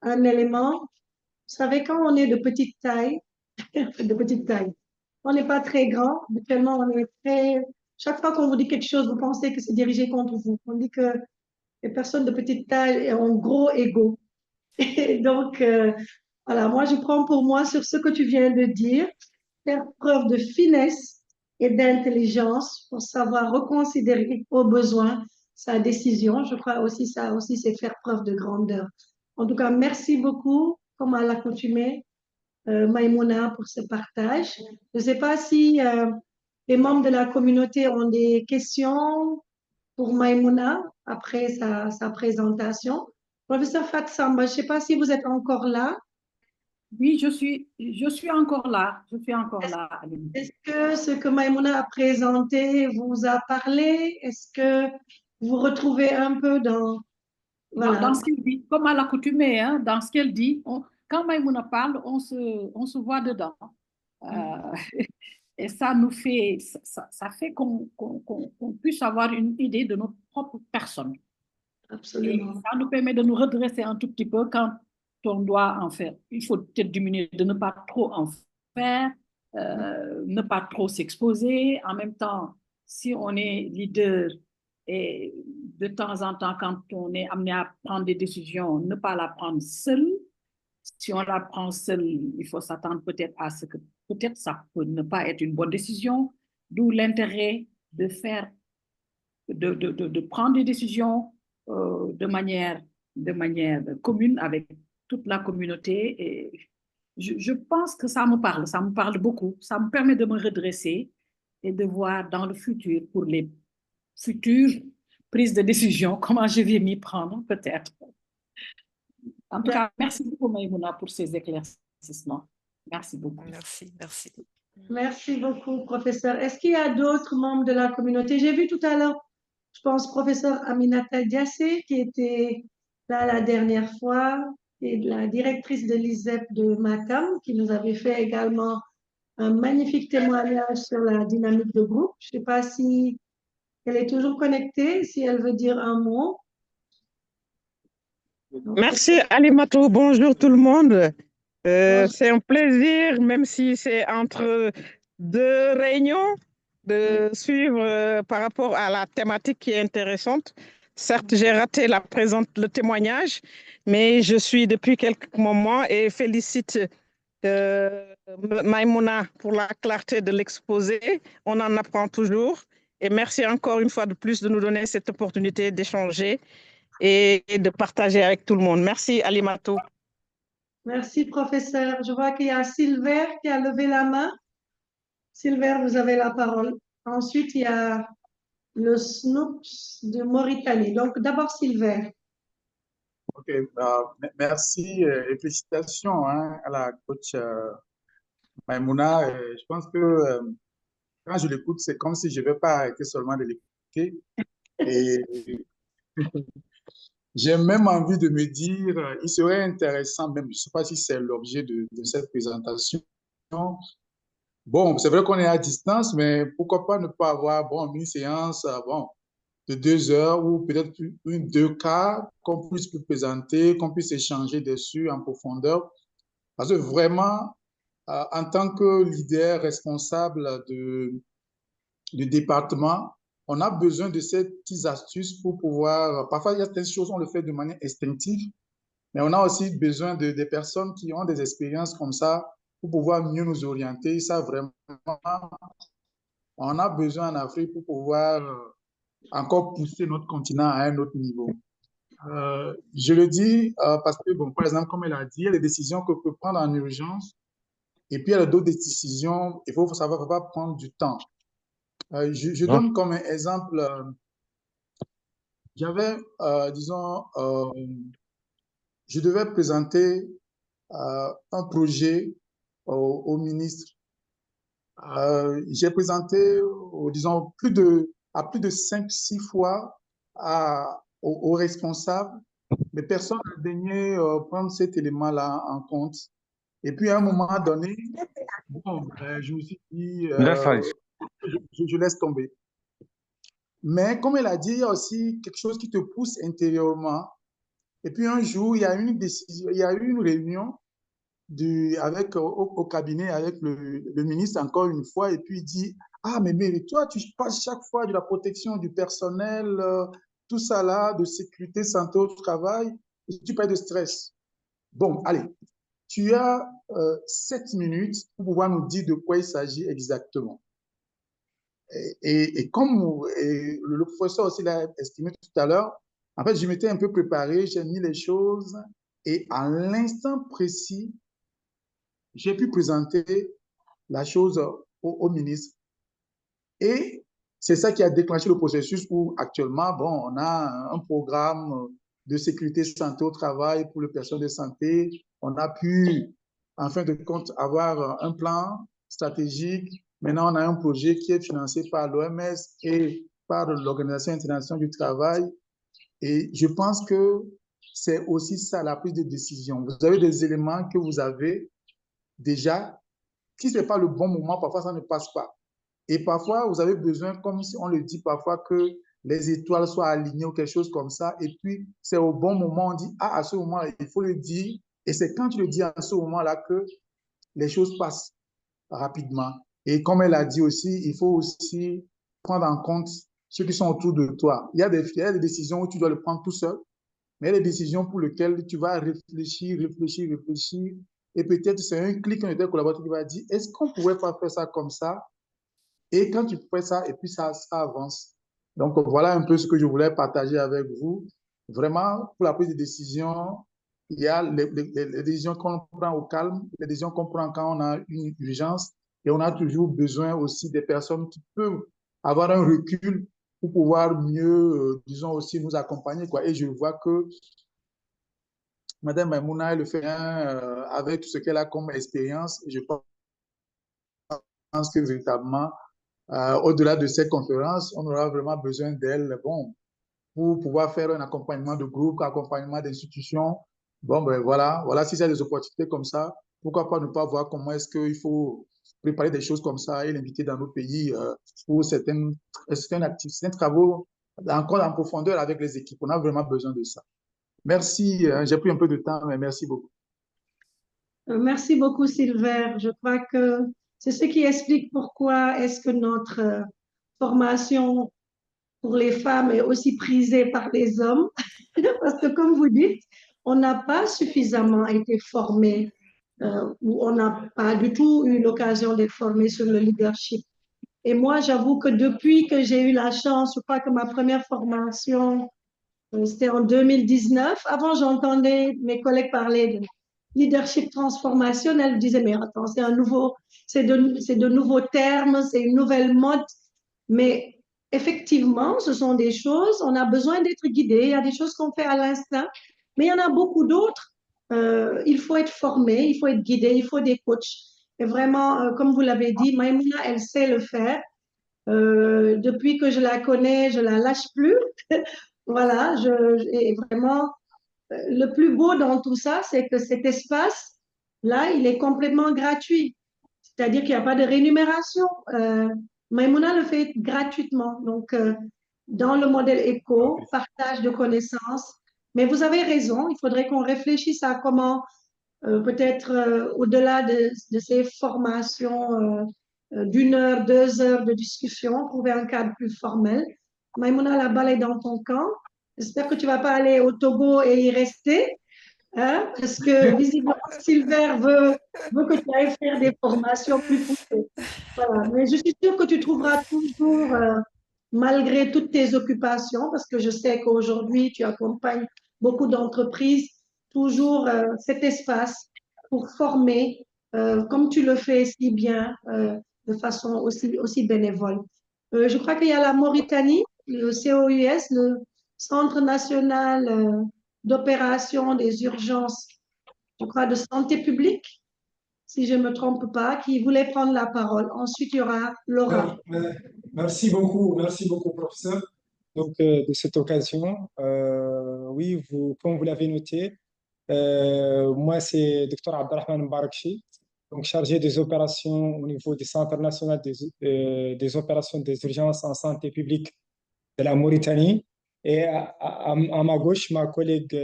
un élément. Vous savez, quand on est de petite taille, on n'est pas très grand, habituellement on est très... Chaque fois qu'on vous dit quelque chose, vous pensez que c'est dirigé contre vous. On dit que les personnes de petite taille ont gros ego. Et donc, voilà, moi je prends pour moi sur ce que tu viens de dire, faire preuve de finesse et d'intelligence pour savoir reconsidérer au besoin sa décision. Je crois aussi ça aussi, c'est faire preuve de grandeur. En tout cas, merci beaucoup, comme à l'accoutumée, Maïmouna, pour ce partage. Je ne sais pas si les membres de la communauté ont des questions pour Maïmouna après sa présentation. Professeur Fatsamba, je ne sais pas si vous êtes encore là. Oui, je suis encore là. Je suis encore là. Est-ce que ce que Maïmouna a présenté vous a parlé? Est-ce que vous retrouvez un peu dans... Voilà. Dans ce qu'elle dit, comme à l'accoutumée, hein, dans ce qu'elle dit, quand Maïmouna parle, on se voit dedans. Et ça nous fait, ça fait qu'on puisse avoir une idée de notre propre personne. Absolument. Et ça nous permet de nous redresser un tout petit peu quand on doit en faire. Il faut peut-être diminuer, de ne pas trop en faire, ne pas trop s'exposer. En même temps, si on est leader et de temps en temps, quand on est amené à prendre des décisions, ne pas la prendre seul. Si on la prend seul, il faut s'attendre peut-être à ce que peut-être ça peut ne pas être une bonne décision, d'où l'intérêt de faire de prendre des décisions de manière commune avec toute la communauté. Et je pense que ça me parle beaucoup. Ça me permet de me redresser et de voir dans le futur, pour les futures prises de décision, comment je vais m'y prendre, peut-être. En tout cas, merci beaucoup, Maïmouna, pour ces éclaircissements. Merci beaucoup. Merci, merci. Merci beaucoup, professeur. Est-ce qu'il y a d'autres membres de la communauté? J'ai vu tout à l'heure, je pense, professeur Aminata Diassé, qui était là la dernière fois, et la directrice de l'ISEP de Macam, qui nous avait fait également un magnifique témoignage sur la dynamique de groupe. Je ne sais pas si elle est toujours connectée, si elle veut dire un mot. Merci Alimatou, bonjour tout le monde. C'est un plaisir, même si c'est entre deux réunions, de suivre par rapport à la thématique qui est intéressante. Certes, j'ai raté le témoignage, mais je suis depuis quelques moments et félicite Maïmouna pour la clarté de l'exposé. On en apprend toujours. Et merci encore une fois de plus de nous donner cette opportunité d'échanger et de partager avec tout le monde. Merci, Alimatou. Merci, professeur. Je vois qu'il y a Silver qui a levé la main. Silver, vous avez la parole. Ensuite, il y a le Snoops de Mauritanie. Donc, d'abord, Silver. Ok, merci et félicitations à la coach Maïmouna. Je pense que quand je l'écoute, c'est comme si je ne vais pas arrêter seulement de l'écouter. Et j'ai même envie de me dire, il serait intéressant, même, je ne sais pas si c'est l'objet de cette présentation. Bon, c'est vrai qu'on est à distance, mais pourquoi pas ne pas avoir une séance de 2 heures ou peut-être une 2 quarts qu'on puisse présenter, qu'on puisse échanger dessus en profondeur. Parce que vraiment, en tant que leader responsable du département, on a besoin de ces petites astuces pour pouvoir… Parfois, il y a certaines choses, on le fait de manière instinctive, mais on a aussi besoin des personnes qui ont des expériences comme ça pour pouvoir mieux nous orienter. Ça, vraiment, on a besoin en Afrique pour pouvoir encore pousser notre continent à un autre niveau. Je le dis parce que, bon, par exemple, comme elle a dit, il y a des décisions que peut prendre en urgence et puis il y a d'autres décisions, il faut savoir, ça va prendre du temps. Je donne comme un exemple, j'avais, disons, je devais présenter un projet au ministre. J'ai présenté, disons, à plus de 5-6 fois aux responsables, mais personne n'a daigné prendre cet élément-là en compte. Et puis, à un moment donné, je me suis dit, je laisse tomber. Mais comme elle a dit, il y a aussi quelque chose qui te pousse intérieurement. Et puis, un jour, il y a eu une réunion au cabinet avec le ministre encore une fois, et puis il dit, ah, mais toi, tu parles chaque fois de la protection du personnel, tout ça là, de sécurité, santé au travail, et tu parles de stress. Bon, allez, tu as 7 minutes pour pouvoir nous dire de quoi il s'agit exactement. Et comme le professeur aussi l'a estimé tout à l'heure, en fait, je m'étais un peu préparé, j'ai mis les choses, et à l'instant précis, j'ai pu présenter la chose au ministre. Et c'est ça qui a déclenché le processus où actuellement, on a un programme de sécurité santé au travail pour les personnes de santé. On a pu, en fin de compte, avoir un plan stratégique. Maintenant, on a un projet qui est financé par l'OMS et par l'Organisation internationale du travail. Et je pense que c'est aussi ça, la prise de décision. Vous avez des éléments que vous avez déjà, si ce n'est pas le bon moment, parfois ça ne passe pas. Et parfois, vous avez besoin, comme on le dit parfois, que les étoiles soient alignées ou quelque chose comme ça. Et puis, c'est au bon moment, on dit, ah, à ce moment-là, il faut le dire. Et c'est quand tu le dis à ce moment-là que les choses passent rapidement. Et comme elle a dit aussi, il faut aussi prendre en compte ceux qui sont autour de toi. Il y a des décisions où tu dois le prendre tout seul, mais il y a des décisions pour lesquelles tu vas réfléchir. Et peut-être c'est un clic de tes collaborateurs qui va dire, est-ce qu'on ne pourrait pas faire ça comme ça? Et quand tu fais ça, et puis ça avance. Donc, voilà un peu ce que je voulais partager avec vous. Vraiment, pour la prise de décision, il y a les décisions qu'on prend au calme, les décisions qu'on prend quand on a une urgence, et on a toujours besoin aussi des personnes qui peuvent avoir un recul pour pouvoir mieux, disons aussi, nous accompagner, quoi. Et je vois que Madame Maimouna, elle le fait avec tout ce qu'elle a comme expérience. Je pense que véritablement, au-delà de ces conférences, on aura vraiment besoin d'elle, bon, pour pouvoir faire un accompagnement de groupe, accompagnement d'institutions. Bon, ben voilà, voilà, si c'est des opportunités comme ça, pourquoi pas ne pas voir comment est-ce qu'il faut préparer des choses comme ça et l'inviter dans nos pays pour certains travaux encore en profondeur avec les équipes. On a vraiment besoin de ça. Merci, j'ai pris un peu de temps, mais merci beaucoup. Merci beaucoup, Sylvain. Je crois que c'est ce qui explique pourquoi est-ce que notre formation pour les femmes est aussi prisée par les hommes. Parce que, comme vous dites, on n'a pas suffisamment été formés ou on n'a pas du tout eu l'occasion d'être formés sur le leadership. Et moi, j'avoue que depuis que j'ai eu la chance, je crois que ma première formation, c'était en 2019. Avant, j'entendais mes collègues parler de leadership transformationnel. Je disais, mais attends, c'est de nouveaux termes, c'est une nouvelle mode. Mais effectivement, ce sont des choses, on a besoin d'être guidé. Il y a des choses qu'on fait à l'instinct, mais il y en a beaucoup d'autres. Il faut être formé, il faut être guidé, il faut des coachs. Et vraiment, comme vous l'avez dit, Maïmouna, elle sait le faire. Depuis que je la connais, je la lâche plus. Voilà, et vraiment, le plus beau dans tout ça, c'est que cet espace-là, il est complètement gratuit. C'est-à-dire qu'il n'y a pas de rémunération. Maïmouna le fait gratuitement. Donc, dans le modèle éco, partage de connaissances. Mais vous avez raison, il faudrait qu'on réfléchisse à comment, peut-être au-delà de ces formations d'une heure, 2 heures de discussion, trouver un cadre plus formel. Maïmouna, la balle est dans ton camp. J'espère que tu ne vas pas aller au Togo et y rester, hein, parce que visiblement, Silver veut que tu ailles faire des formations plus poussées. Voilà. Mais je suis sûre que tu trouveras toujours, malgré toutes tes occupations, parce que je sais qu'aujourd'hui, tu accompagnes beaucoup d'entreprises, toujours cet espace pour former, comme tu le fais si bien, de façon aussi bénévole. Je crois qu'il y a la Mauritanie, le COUS, le Centre national d'opération des urgences, je crois, de santé publique, si je ne me trompe pas, qui voulait prendre la parole. Ensuite, il y aura Laura. Merci beaucoup, professeur. Donc, de cette occasion, oui, comme vous l'avez noté, moi, c'est Dr Abdelrahman Mbarakchi, donc chargé des opérations au niveau du Centre national des opérations des urgences en santé publique de la Mauritanie. Et à ma gauche, ma collègue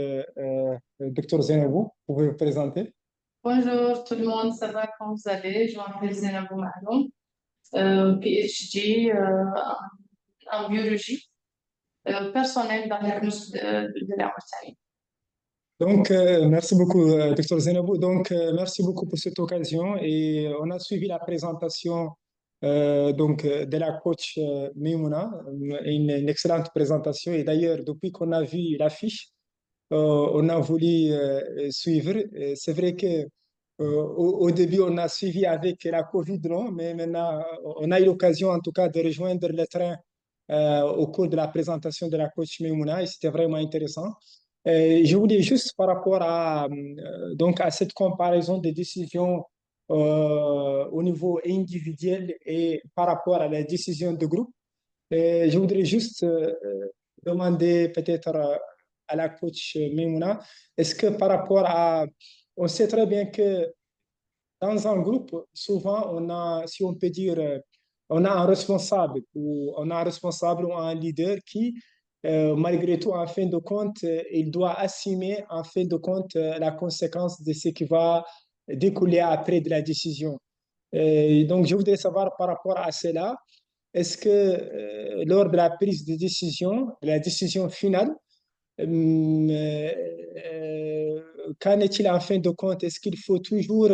Dr Zainabou, vous pouvez vous présenter. Bonjour tout le monde, ça va, comment vous allez? Je m'appelle Zainabou Mahloum, PhD en biologie personnelle dans l'Université de la Mauritanie. Donc, merci beaucoup, Dr Zainabou. Donc, merci beaucoup pour cette occasion. Et on a suivi la présentation de la coach Maimouna, une excellente présentation. Et d'ailleurs, depuis qu'on a vu l'affiche, on a voulu suivre. C'est vrai que au début, on a suivi avec la Covid, non? Mais maintenant, on a eu l'occasion, en tout cas, de rejoindre le train au cours de la présentation de la coach Maimouna. Et c'était vraiment intéressant. Je voulais juste par rapport à cette comparaison des décisions au niveau individuel et par rapport à la décision de groupe, je voudrais juste demander peut-être à la coach Maimouna, est-ce que par rapport à... On sait très bien que dans un groupe, souvent, on a, si on peut dire, on a un responsable ou un leader qui malgré tout, en fin de compte, il doit assumer, en fin de compte, la conséquence de ce qui va découler après de la décision. Donc, je voudrais savoir par rapport à cela, est-ce que lors de la prise de décision, la décision finale, qu'en est-il en fin de compte? Est-ce qu'il faut toujours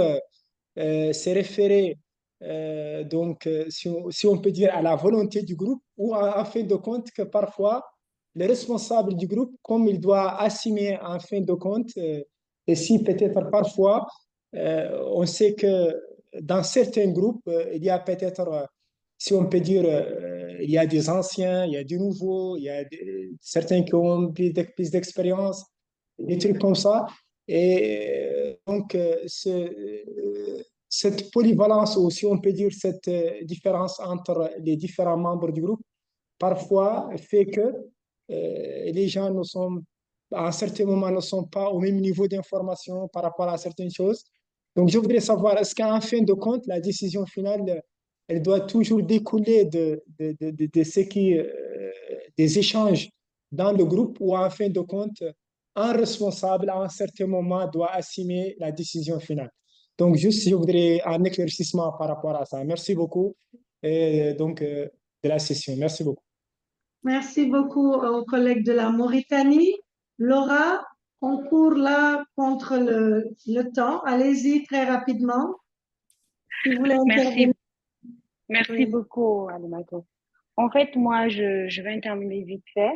se référer si on peut dire, à la volonté du groupe, ou en fin de compte que parfois, le responsable du groupe, comme il doit assumer en fin de compte, et si peut-être parfois, on sait que dans certains groupes, il y a peut-être, si on peut dire, il y a des anciens, il y a des nouveaux, il y a certains qui ont plus d'expérience, des trucs comme ça. Et cette polyvalence, ou si on peut dire cette différence entre les différents membres du groupe, parfois fait que les gens ne sont, à un certain moment, ne sont pas au même niveau d'information par rapport à certaines choses. Donc, je voudrais savoir, est-ce qu'en fin de compte, la décision finale, elle doit toujours découler de ce qui, des échanges dans le groupe, ou en fin de compte, un responsable, à un certain moment, doit assumer la décision finale? Donc, juste, je voudrais un éclaircissement par rapport à ça. Merci beaucoup de la session. Merci beaucoup. Merci beaucoup aux collègues de la Mauritanie. Laura, on court là contre le temps. Allez-y très rapidement. Si vous voulez intervenir. Merci Oui. beaucoup, Alimato. En fait, moi, je vais intervenir vite fait.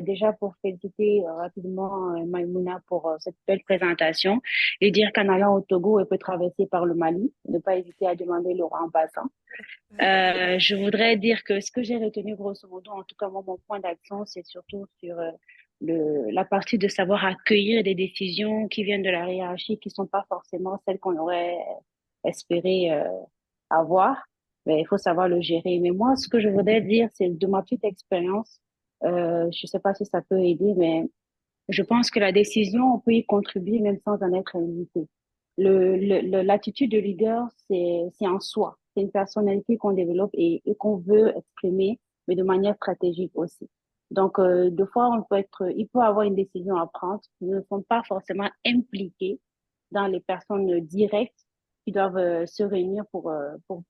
Déjà pour féliciter rapidement Maïmouna pour cette belle présentation et dire qu'en allant au Togo, elle peut traverser par le Mali. Ne pas hésiter à demander Laura en passant. Je voudrais dire que ce que j'ai retenu grosso modo, en tout cas moi, mon point d'action, c'est surtout sur la partie de savoir accueillir des décisions qui viennent de la hiérarchie, qui sont pas forcément celles qu'on aurait espéré avoir, mais il faut savoir le gérer. Mais moi, ce que je voudrais dire, c'est de ma petite expérience, je sais pas si ça peut aider, mais je pense que la décision, on peut y contribuer même sans en être invité. L'attitude de leader, c'est en soi. C'est une personnalité qu'on développe et qu'on veut exprimer, mais de manière stratégique aussi. Donc, deux fois, il peut avoir une décision à prendre. Nous ne sommes pas forcément impliqués dans les personnes directes qui doivent se réunir pour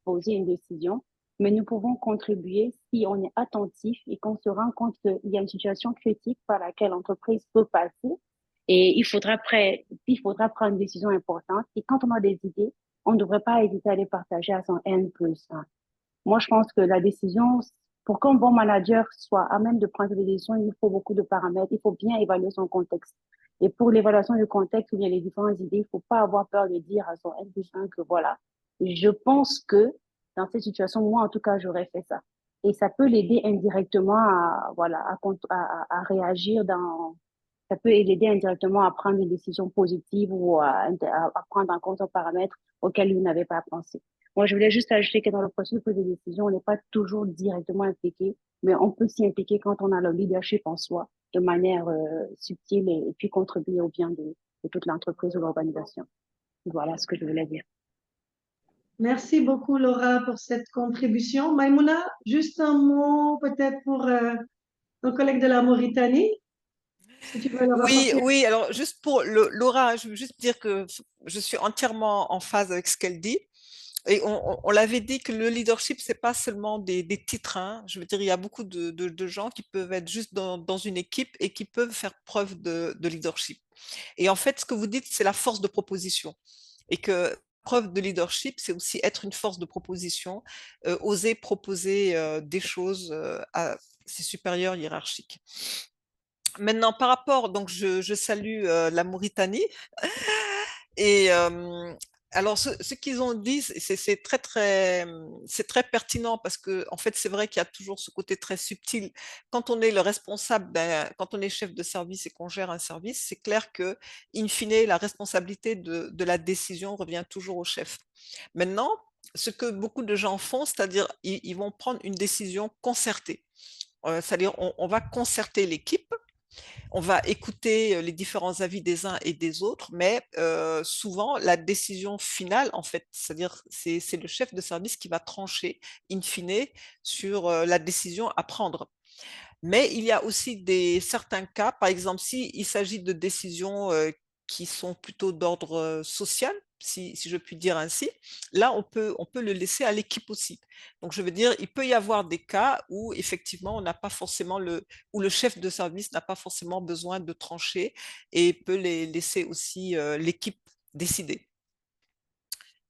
poser une décision. Mais nous pouvons contribuer si on est attentif et qu'on se rend compte qu'il y a une situation critique par laquelle l'entreprise peut passer et il faudra prendre une décision importante. Et quand on a des idées, on ne devrait pas hésiter à les partager à son N+1. Moi, je pense que la décision, pour qu'un bon manager soit à même de prendre des décisions, il faut beaucoup de paramètres. Il faut bien évaluer son contexte. Et pour l'évaluation du contexte ou bien les différentes idées, il ne faut pas avoir peur de dire à son N+1 que voilà. Je pense que dans cette situation, moi, en tout cas, j'aurais fait ça. Et ça peut l'aider indirectement à réagir ça peut l'aider indirectement à prendre une décision positive ou à prendre en compte un paramètre auquel il n'avait pas pensé. Moi, je voulais juste ajouter que dans le processus de décision, on n'est pas toujours directement impliqué, mais on peut s'y impliquer quand on a le leadership en soi de manière subtile et puis contribuer au bien de toute l'entreprise ou l'organisation. Voilà ce que je voulais dire. Merci beaucoup, Laura, pour cette contribution. Maïmouna, juste un mot peut-être pour nos collègues de la Mauritanie, si tu veux leur apporter. Oui, alors juste pour Laura, je veux juste dire que je suis entièrement en phase avec ce qu'elle dit. Et on l'avait dit que le leadership, c'est pas seulement des titres, hein. Je veux dire, il y a beaucoup de gens qui peuvent être juste dans une équipe et qui peuvent faire preuve de leadership. Et en fait, ce que vous dites, c'est la force de proposition. Et que preuve de leadership, c'est aussi être une force de proposition, oser proposer des choses à ses supérieurs hiérarchiques. Maintenant, par rapport, donc je salue la Mauritanie. Et alors, ce qu'ils ont dit, c'est très pertinent parce que, en fait, c'est vrai qu'il y a toujours ce côté très subtil. Quand on est le responsable, quand on est chef de service et qu'on gère un service, c'est clair que, in fine, la responsabilité de la décision revient toujours au chef. Maintenant, ce que beaucoup de gens font, c'est-à-dire ils vont prendre une décision concertée. C'est-à-dire on va concerter l'équipe. On va écouter les différents avis des uns et des autres, mais souvent la décision finale, en fait, c'est-à-dire c'est le chef de service qui va trancher in fine sur la décision à prendre. Mais il y a aussi certains cas, par exemple, s'il s'agit de décisions qui sont plutôt d'ordre social, si je puis dire ainsi, là, on peut le laisser à l'équipe aussi. Donc, je veux dire, il peut y avoir des cas où, effectivement, on n'a pas forcément où le chef de service n'a pas forcément besoin de trancher et peut laisser aussi l'équipe décider.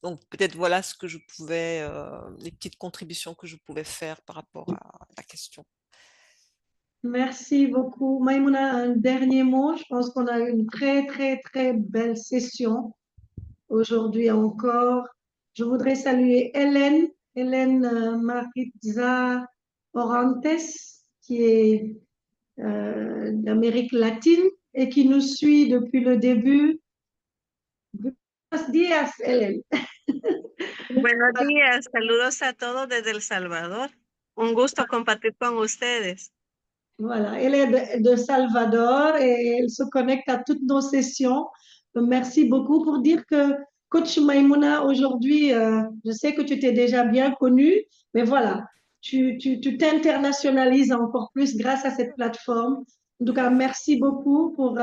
Donc, peut-être voilà ce que je pouvais, les petites contributions que je pouvais faire par rapport à la question. Merci beaucoup. Maïmouna, un dernier mot. Je pense qu'on a eu une très, très, très belle session aujourd'hui encore. Je voudrais saluer Hélène Maritza Orantes, qui est d'Amérique latine et qui nous suit depuis le début. Buenos días, Hélène. Buenos días, saludos a todos desde El Salvador. Un gusto compartir con ustedes. Voilà, elle est de Salvador et elle se connecte à toutes nos sessions. Merci beaucoup pour dire que Coach Maïmouna, aujourd'hui, je sais que tu t'es déjà bien connue, mais voilà, tu t'internationalises encore plus grâce à cette plateforme. En tout cas, merci beaucoup pour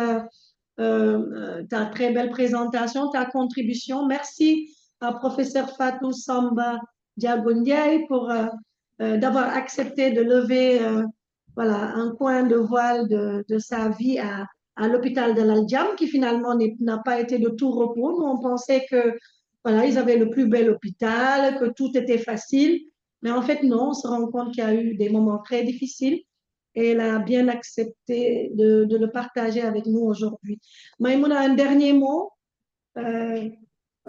ta très belle présentation, ta contribution. Merci à professeur Fatou Samba Diagondiaï pour d'avoir accepté de lever voilà, un coin de voile de sa vie à l'hôpital de l'Aljam, qui finalement n'a pas été de tout repos. Nous, on pensait que voilà, ils avaient le plus bel hôpital, que tout était facile. Mais en fait, non, on se rend compte qu'il y a eu des moments très difficiles et elle a bien accepté de le partager avec nous aujourd'hui. Maïmouna, un dernier mot.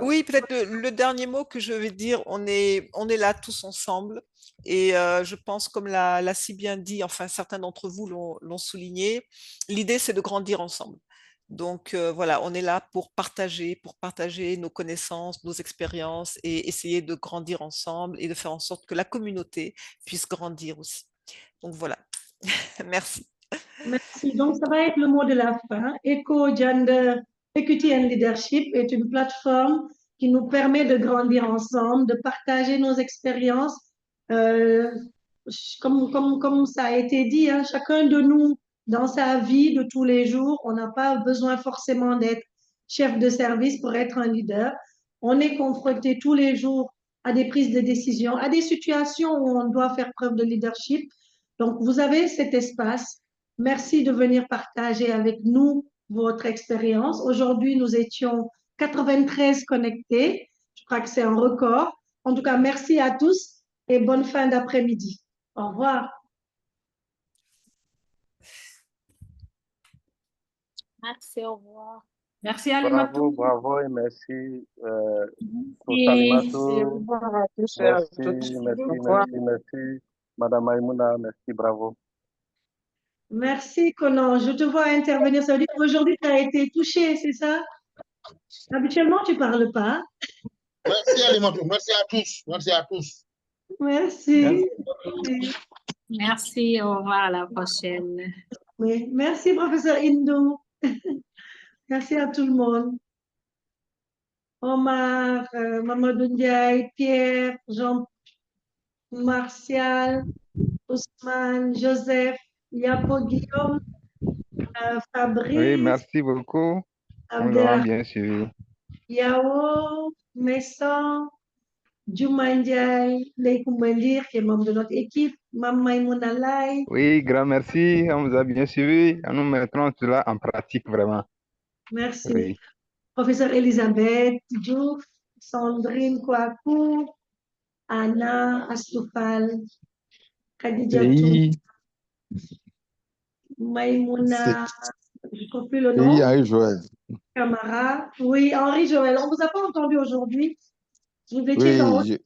Oui, peut-être le dernier mot que je vais dire, on est là tous ensemble et je pense, comme l'a si bien dit, enfin certains d'entre vous l'ont souligné, l'idée c'est de grandir ensemble. Donc voilà, on est là pour partager nos connaissances, nos expériences et essayer de grandir ensemble et de faire en sorte que la communauté puisse grandir aussi. Donc voilà, merci. Merci. Donc, ça va être le mot de la fin. Eco Gender Equity and Leadership est une plateforme qui nous permet de grandir ensemble, de partager nos expériences. Comme ça a été dit, hein, chacun de nous, dans sa vie de tous les jours, on n'a pas besoin forcément d'être chef de service pour être un leader. On est confronté tous les jours à des prises de décision, à des situations où on doit faire preuve de leadership. Donc, vous avez cet espace. Merci de venir partager avec nous votre expérience. Aujourd'hui, nous étions 93 connectés. Je crois que c'est un record. En tout cas, merci à tous et bonne fin d'après-midi. Au revoir. Merci, au revoir. Merci Alimatou. Bravo et merci pour Merci. Salimatou. Au revoir à tous et à toutes. Au revoir. Merci. Madame Maïmouna, merci, bravo. Merci, Conan. Je te vois intervenir. Ça veut dire qu'aujourd'hui, tu as été touché, c'est ça? Habituellement, tu ne parles pas. Merci Alimatou. Merci à tous. Merci à tous. Merci. Merci, au revoir, à la prochaine. Oui. Merci, professeur Indou. Merci à tout le monde. Omar, Mamadou Ndiaye, Pierre, Jean, Martial, Ousmane, Joseph, Yapo Guillaume, Fabrice. Oui, merci beaucoup. On l'a bien suivi. Yao, Messon, Juma Ndiaye, Leikou Mendir, qui est membre de notre équipe, Mam Maïmouna Lai. Oui, grand merci. On vous a bien suivi. Nous mettrons cela en pratique vraiment. Merci. Oui. Professeur Elisabeth Diouf, Sandrine Kouakou, Anna Astoufal, Khadija Oui. Maïmouna, je ne trouve plus le Et nom. Joël. Camara. Oui, Henri Joël. On ne vous a pas entendu aujourd'hui. Vous étiez dans... Oui,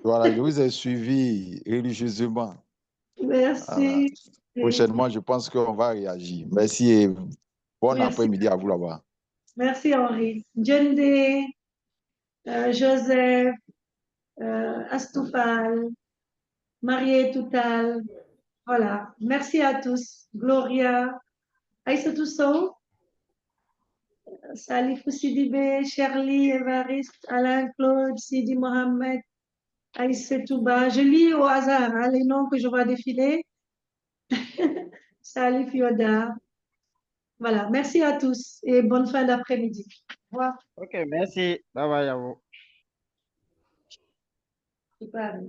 voilà, je vous ai suivi religieusement. Merci. Prochainement, je pense qu'on va réagir. Merci et bon après-midi à vous là-bas. Merci Henri. Djende, Joseph, Astoufal, Marié Toutal. Voilà. Merci à tous. Gloria, Aïssatou Sow, Salifou Sidibé, Shirley, Évariste, Alain Claude, Sidi Mohamed, Aïssatou Ba. Je lis au hasard hein, les noms que je vois défiler. Salif Yoda. Voilà. Merci à tous et bonne fin d'après-midi. Au revoir. Ok, merci. Bye bye à vous. Super.